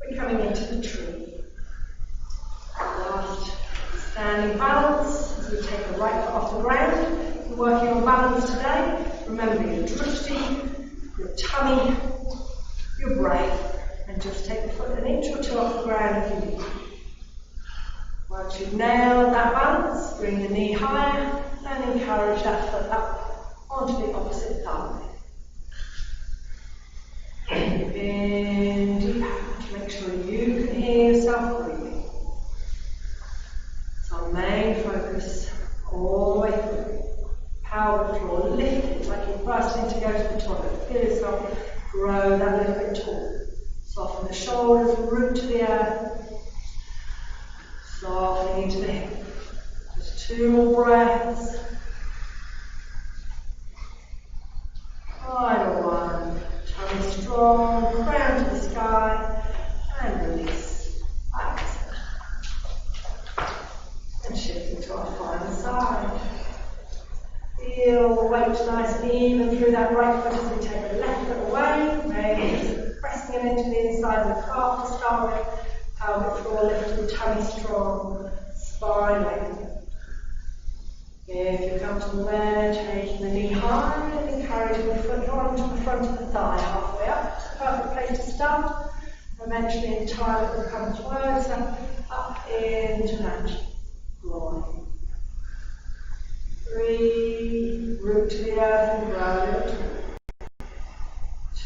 we're coming into the tree. Last standing balance as we take the right foot off the ground. We're working on balance today. Remember your drishti, your tummy, your breath, and just take the foot an inch or 2 off the ground if you need. Once you've nailed that balance, bring the knee higher and encourage that foot up onto the opposite thigh. Breathe in deep out to make sure you can hear yourself breathing. It's our main focus all the way through. Pelvic floor lifted like you're bursting to go to the toilet. Feel yourself grow that little bit tall. Soften the shoulders, root to the earth. Softening into the hip. Just 2 more breaths. Final one. Tummy strong, crown to the sky, and release. Exhale. And shifting to our final side. Feel the weight nice and even through that right foot as we take the left foot away. Maybe just pressing it into the inside of the calf to start with. Pelvic floor lifted, tummy strong, spine lengthened. If you're comfortable there, taking the knee high and encouraging the foot onto the front of the thigh halfway up. It's a perfect place to start. Eventually entirely will come closer up into lunge. groin. 3, root to the earth and ground.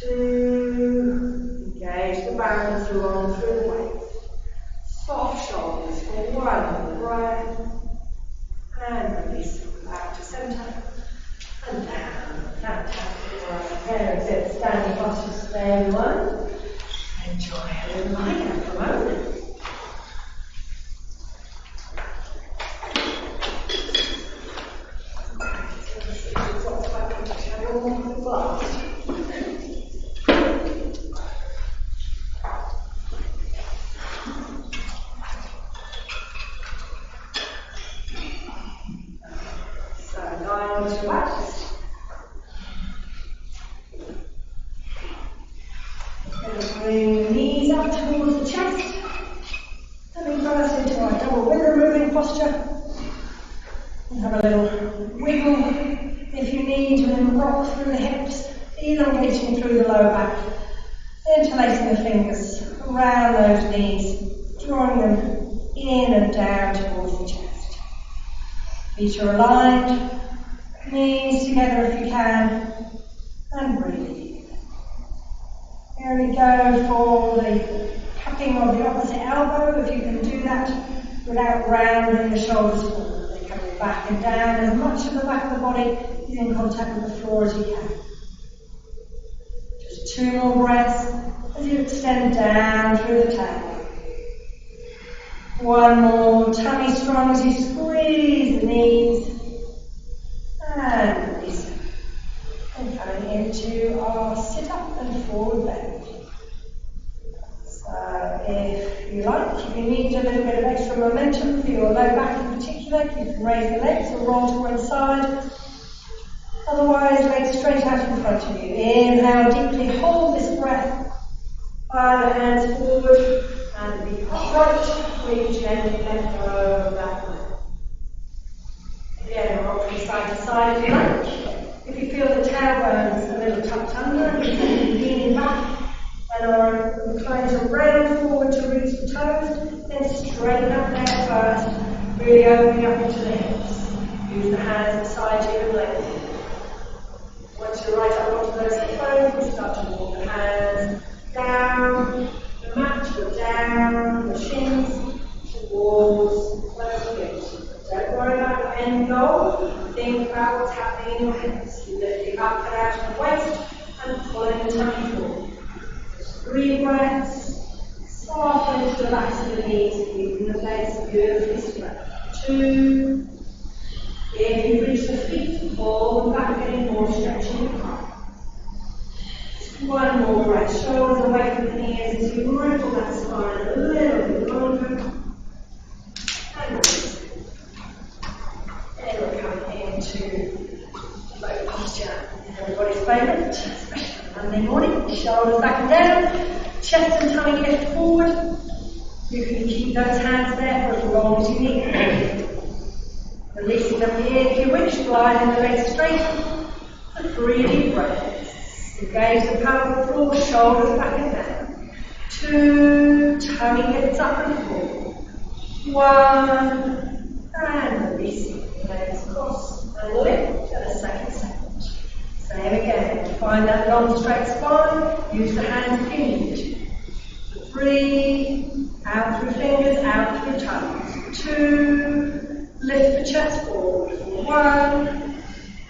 2, engage the balance along through the waist. Soft shoulders for 1 breath. And release back to centre. And down. Fantastic work. Very good. Standing postures today, everyone. Enjoy a little lie for a moment. Bring the knees up towards the chest. Coming first into our double window moving posture. And have a little wiggle if you need, and then rock through the hips, elongating through the lower back, interlacing the fingers around those knees, drawing them in and down towards the chest. Feet are aligned, knees together if you can, and breathe. Here we go for the cupping of the opposite elbow, if you can do that without rounding the shoulders forward. They're coming back and down, as much of the back of the body is in contact with the floor as you can. Just 2 more breaths as you extend down through the tail. 1 more, tummy strong as you squeeze the knees. And release. And coming into our sit-up and forward bend. So if you like, if you need a little bit of extra momentum for your low back in particular, you can raise the legs or roll to one side. Otherwise, legs straight out in front of you. Inhale deeply, hold this breath. Fire the hands forward and be upright. Reach gently, let go of that way. Again, rock from side to side if you like. If you feel the tailbones a little tucked under, you can be leaning back and are inclined to round forward to reach the toes, then straighten up there first, really opening up into the hips. Use the hands beside you and length. Once you're right up onto those hip bones, we start to walk the hands down the mat, or down the shins, towards those hips. Don't worry about the end goal. Think about what's happening in your hips. You're lifting up and out of the waist and pulling the tummy forward. 3 breaths. Soften into the backs of the knees, keeping the legs beautifully straight. 2. If you reach the feet, pull them back, getting more stretching in the heart. Just 1 more breath. Shoulders away from the ears as you wrinkle that spine a little bit longer. And release. And we're coming into low posture, everybody's favourite, especially on Monday morning. Shoulders back and down, chest and tummy lift forward. You can keep those hands there for as long as you need. Releasing them here if you wish, gliding the legs straight for 3 deep breaths. Engage the pelvic floor, shoulders back and down. 2, tummy lifts up and forward. 1, and releasing. Legs cross and lift at a second set. Same again. Find that long straight spine. Use the hands if you need. 3, out through fingers, out through toes. 2, lift the chest forward. 1,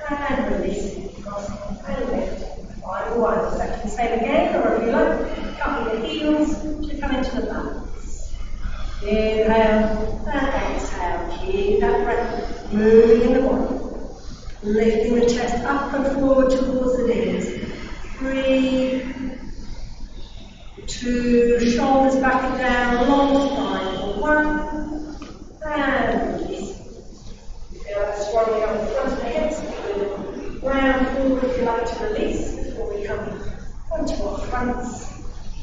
and release. Cross and lift. Final 1. Second same again, or if you like, cupping the heels to come into the balance. Inhale and exhale. Keep that breath. Moving in the body. Lifting the chest up and forward towards the knees. 3, 2, shoulders back and down, long spine for 1, and release. You feel that swelling up the front of the hips. Round forward if you like to release before we come onto our fronts.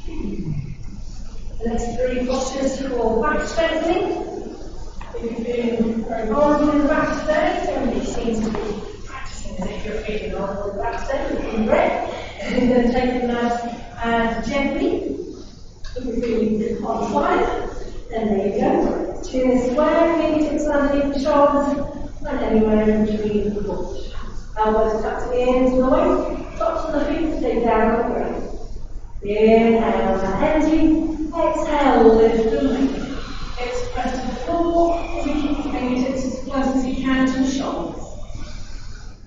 The next 3 postures for back strengthening. If you've been very vulnerable in the back today, somebody seems to be practicing as if you're feeling vulnerable in the back today, looking great. And then take it nice and gently. If you're feeling on fire, then there you go. Chin is square, fingertips underneath the shoulders, and anywhere in between the foot. Elbows tucked into the waist, tops of the feet stay down on the ground. Inhale, empty. Exhale, lift the leg. Hips press to the floor as you keep the fingertips as close as you can to the shoulders.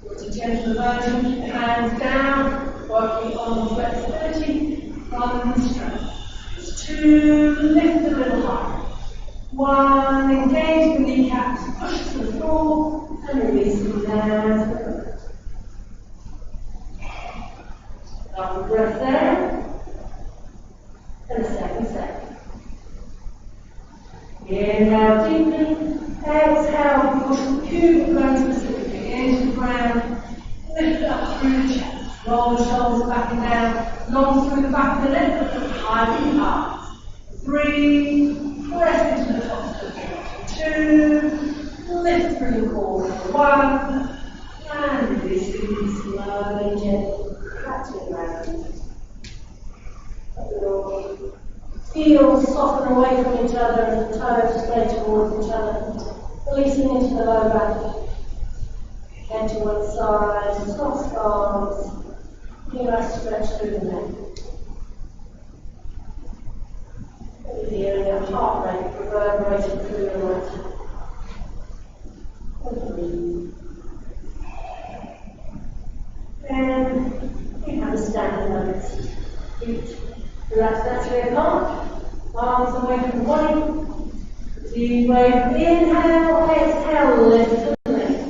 With a gentle version, hands down, working on flexibility rather than strength. It's 2, lift a little higher. 1, engage the kneecaps, push to the floor, and release them down to the ground. After breath there, and a second set. Inhale deeply, exhale, push the pubic bone specifically into the ground, lift up through the chest, roll the shoulders back and down, long through the back of the neck, but high in the arms. 3, press into the tops of the feet. 2, lift through the core. 1, and releasing slowly, gently, back to the ground. Heels soften away from each other and the toes spread towards each other, releasing into the lower back. Head to one side, soft arms, relax, stretch through the neck. Feeling your heart rate reverberating through your right. And breathe. Then you have a standing lunge. Feet relax naturally apart. Arms away from the body. Deep wave. Inhale, exhale, lift the legs.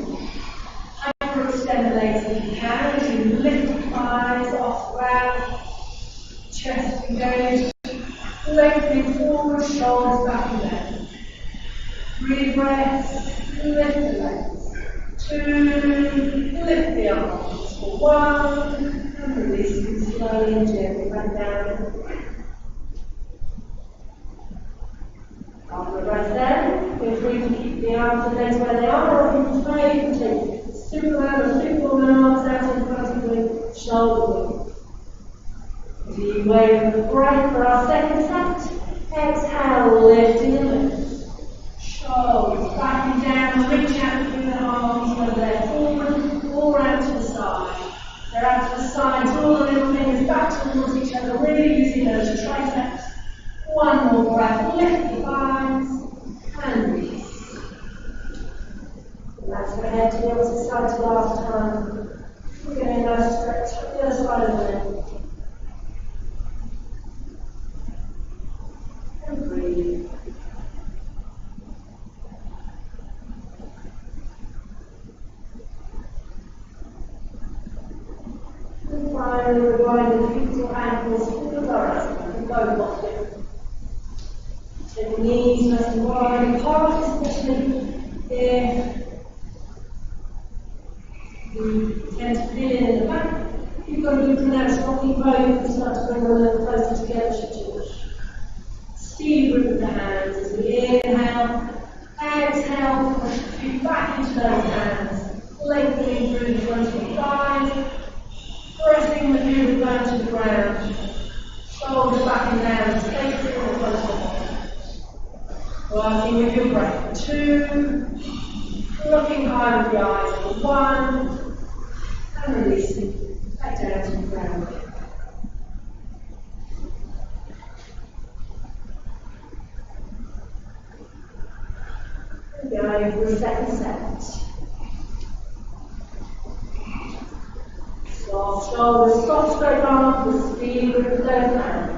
Hyperextend the legs if you can as you lift the thighs off the ground. Chest engaged. Lengthening forward, shoulders back and down. 3 breaths, lift the legs. 2, lift the arms. 1, and releasing slowly and gently back down. After a breath there, feel free to keep the arms and legs where they are, or you can try, you can take Superman or Superwoman arms out in front of the shoulder width. Deep wave of breath for our second set. Exhale, lifting the lips. Shoulders back and down, reach out through the arms, whether they're forward or out to the side. They're out to the side, draw the little fingers back towards each other, really using those triceps. One more breath, lift the thighs, and release. And that's the head to the opposite side to last time. We're getting a nice stretch on the other side of the leg. And breathe. And finally, we're going the feet or ankles to the horizon in both postures. So the knees nice and wide apart, especially if you tend to feel it in the back. If you've got a good pronounced rocking bow, you can start to bring them a little closer together should you wish. Steady grip with the hands as we inhale, exhale, push the feet back into those hands, lengthening through the front of the thighs, pressing the pubic bone to the ground, shoulders back and down, stay still in front of the body. Working with your breath. 2, looking high with the eyes. 1, and releasing back down to the ground. Going for the second set. Soft shoulders, soft straight arms, with speed with the left hand.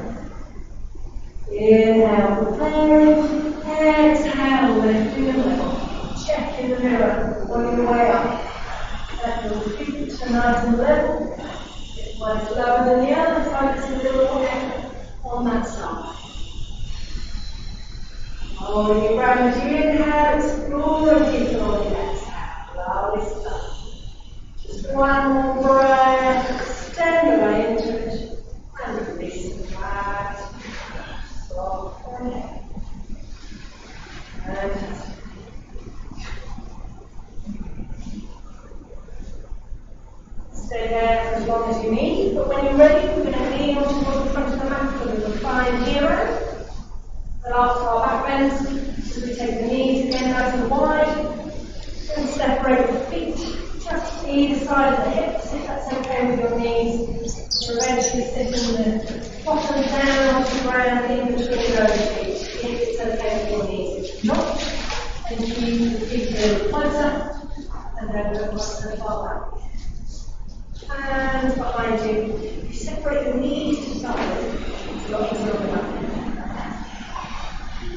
Inhale, preparing. Exhale, lifting the level. Check in the mirror on your way up. Let your feet are nice and level. If one's lower than the other, focus a little more on that side. Holding your ground as you inhale, explore and deepen on the exhale. Lovely stuff. Just one more breath, extend away into it, and release the back. Soft and stay there for as long as you need, but when you're ready, we're going to kneel towards the front of the mat for the reclined hero. And after our back bends, just So we take the knees again nice and wide, and separate the feet just either side of the hips, if that's okay with your knees. So eventually sitting the bottom down onto the ground in between those feet, if it's okay with your knees. If not, then keep the feet a little closer, and then we'll cross the far back. Hands behind you. You separate the knees to start with. It's a lot easier on the back.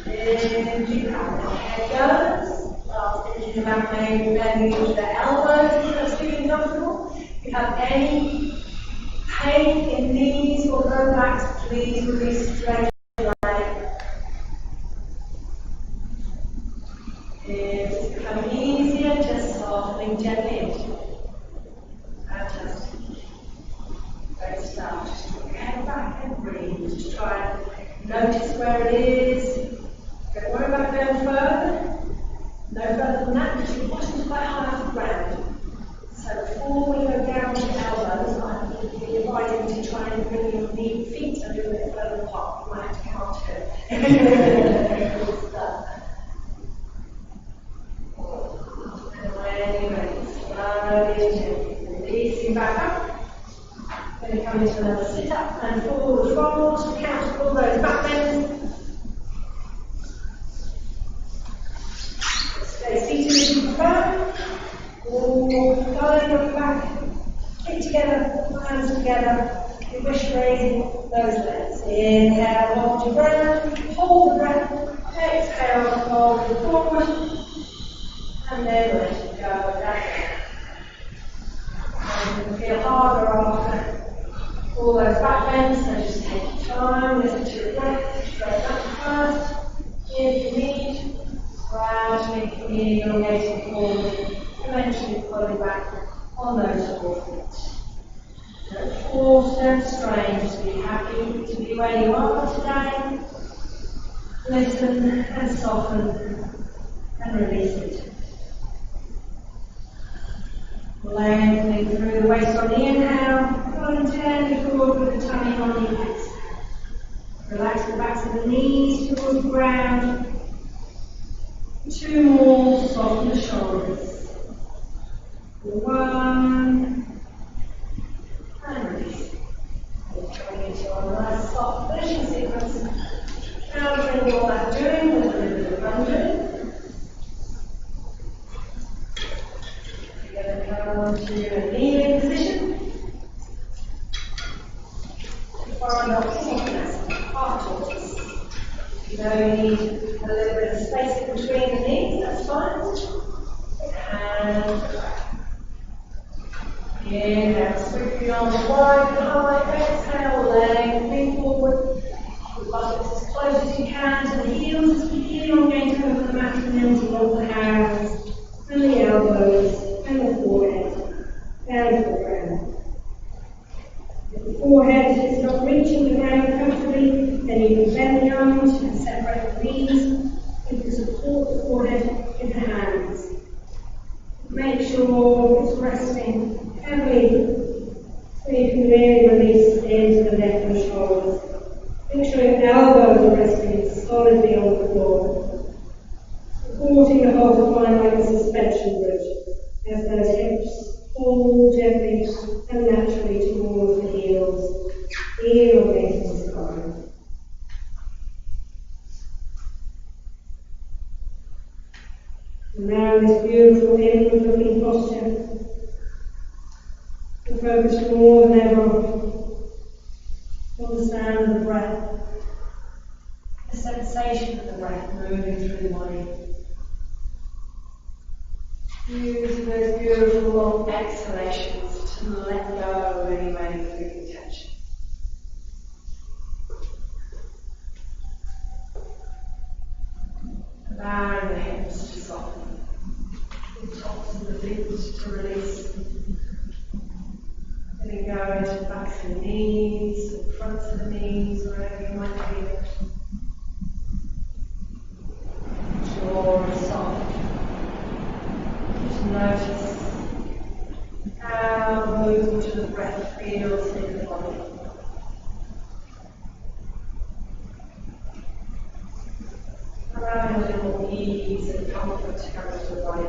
And you have the head goes. Thinking about maybe bending into the elbows if that's feeling comfortable. If you have any pain in knees or low backs, please release straight away. If it's becoming easier, just softening gently into. Fantastic. Great stuff. Just put your head back and breathe. Just try and notice where it is. Don't worry about going further. No further than that, because your bottom's quite high off the ground. So before we go down to the elbows, I'm inviting you to try and bring your feet a little bit further apart. You might have to count it. Good stuff. And when you're ready, slowly and gently releasing back up. Then we come into another sit-up and forward fold. Count all those back bends. Stay seated if you prefer, or going on the back, feet together, hands together. If you wish, raising those legs. Inhale, hold your breath, hold the breath, exhale, fold it forward, and then let it go down. And you feel harder after all those back bends, so just take your time, listen to your breath, straight back first, if you need. Gradually elongating forward, eventually pulling back on those forefeet. Don't force, don't strain, just be happy to be where you are today. Listen and soften and release it. Lengthening through the waist on the inhale, rolling gently forward with the tummy on the exhale. Relax the backs of the knees towards the ground. Two more, soften the shoulders. One, and release. We're going into our nice soft finishing sequence. Countering what I'm doing with a little bit of under. We're going to come onto a kneeling position. Foreign dogs, half tortoise. You know you need a little bit of space in between the knees, that's fine. And inhale, sweep the arms wide and high. Exhale, lengthening forward. The buttocks as close as you can to the heels as we elongate over the mat and empty off the hands and the elbows and the forehead down to the ground. If the forehead is not reaching the ground comfortably, then you can bend the arms and separate the knees. You can support the forehead with the hands. Make sure it's resting heavily so you can really release into the neck and shoulders. Make sure your elbows are resting solidly on the floor, supporting the whole spine like a suspension bridge as those hips fall gently and naturally towards the heels, elongating the spine. And now this beautiful inward-looking posture, we focus more than ever on the sound of the breath, the sensation of the breath moving through the body. Using those beautiful long exhalations to let go of any remaining tension. Allowing the hips to soften, the tops of the feet to release. Letting go into the backs of the knees, the fronts of the knees, wherever you might feel it. Jaw is soft. Just notice how the movement of the breath feels in the body. Allowing a little more comfort comes to the body.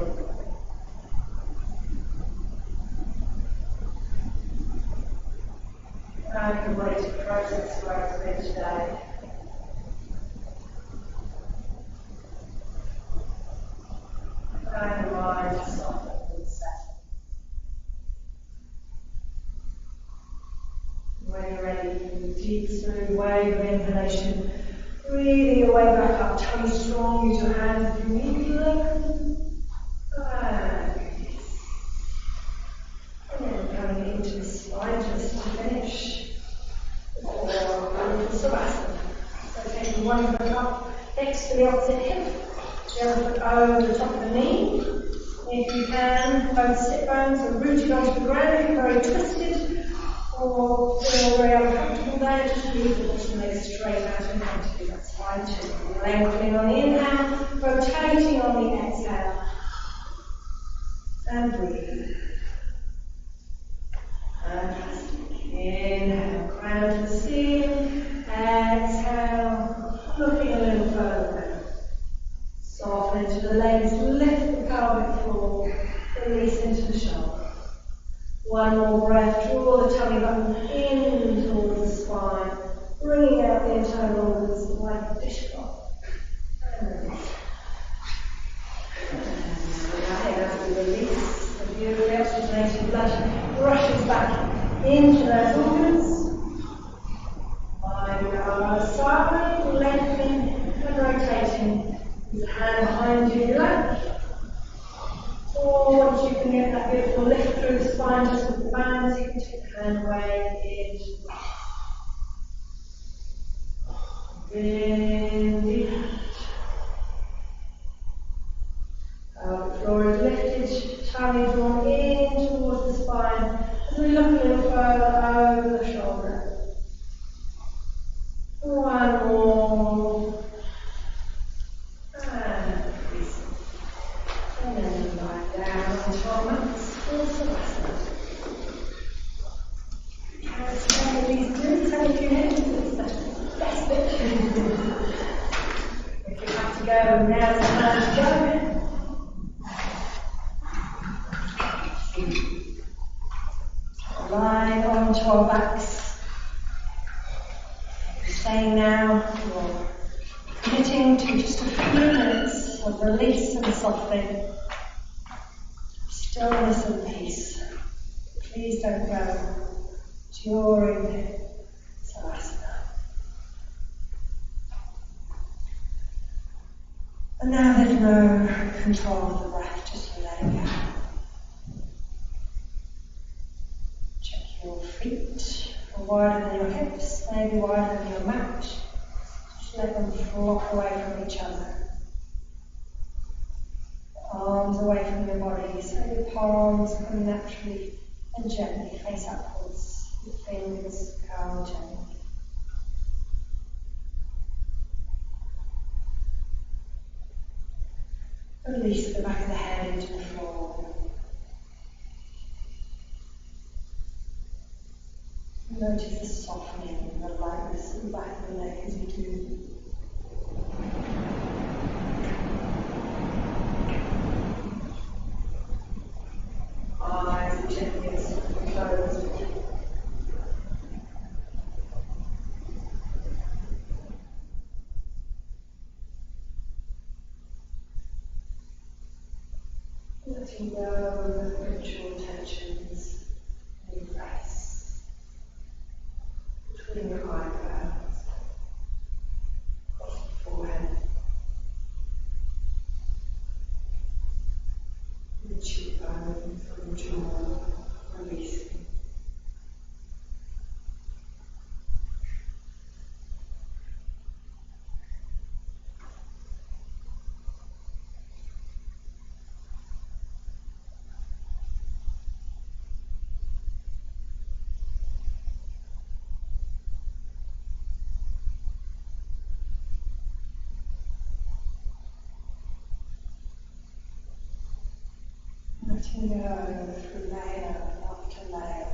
I can wait to process where I've been today. And the mind to soften and settle. When you're ready, deep through wave of inhalation, breathing your way back up, tummy strong, use your hands if you need them. And then coming into the spine twist to finish. Or Savasana. So taking one foot up next to the opposite hip, the other foot over the top of the knee. If you can, both sit bones are rooted onto the ground if you're very twisted, or feel very uncomfortable there, just leave the bottom leg straight out in front of you, that's fine too. Lengthening on the inhale, rotating on the exhale. And breathe. Fantastic. Inhale, crown to the ceiling. Exhale, looking a little further down. Soften into the legs, lift the pelvic floor, release into the shoulder. One more breath, draw the tummy button in towards the spine, bringing out the internal organs like a dishcloth. And release. And as we release, the beautiful oxygenated blood rushes back into those organs. Lying on the other side, lengthening and rotating. With the hand behind you, your lap. Or once you can get that beautiful lift through the spine, just with the bands, you can take the hand away into the in deep out. The floor is lifted, tummy drawn in towards the spine, as we look a little further over the shoulder. One more. And then lie down onto our mats for Savasana. And these glutes have a few minutes, it's the best bit. If you have to go, now's the time to go. Lie onto our backs. Staying now, you're committing to just a few minutes of release and softening. Stillness and peace. Please don't go during Savasana. And now there's no control of the breath, just let it go. Check your feet are wider than your hips, maybe wider than your mat. Just let them flop away from each other. Arms away from your body, so your palms come naturally and gently face upwards. Your fingers curl gently. Release the back of the head into the floor. Notice the softening and the lightness of the back of the leg as you do. Eyes gently closed. Letting go of ritual tensions in your face, between your eyebrows, across the forehead, the cheekbone from the jaw, releasing. Letting go through layer after layer.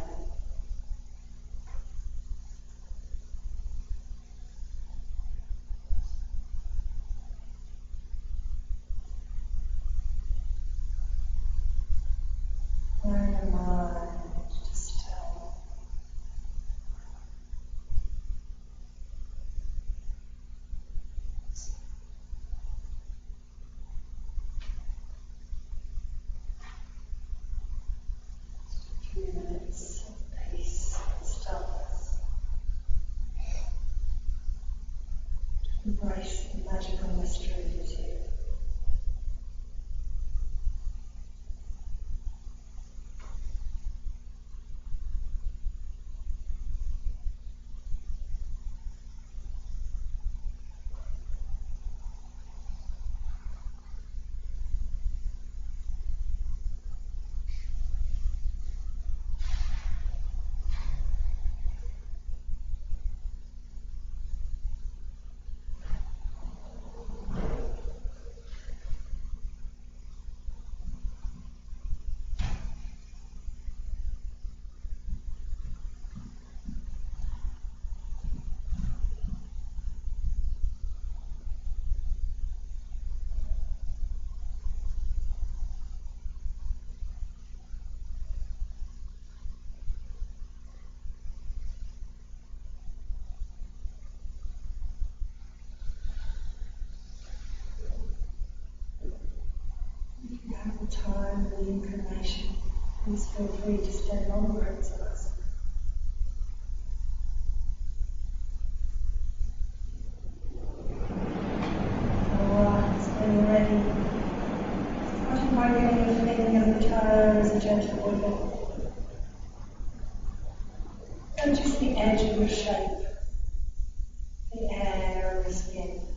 Embrace the magical mystery that is you. If you have the time and the inclination, please feel free to stay longer in Savasana. Alright, so when you're ready, starting by getting a feeling of the toes, a gentle wiggle. Notice the edge of your shape, the air of the skin.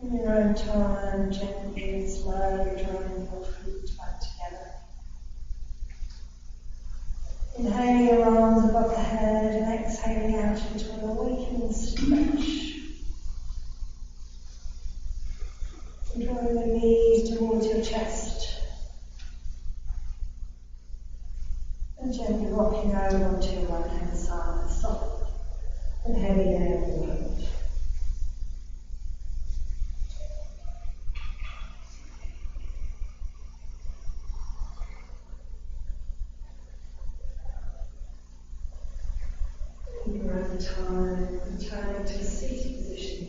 In your own time, gently and slowly drawing your feet back together. Inhaling your arms above the head and exhaling out into an awakening stretch. And drawing the knees towards your chest. And gently rocking over onto your right hand side, soft and heavy down the road. In your own time, returning to a seated position.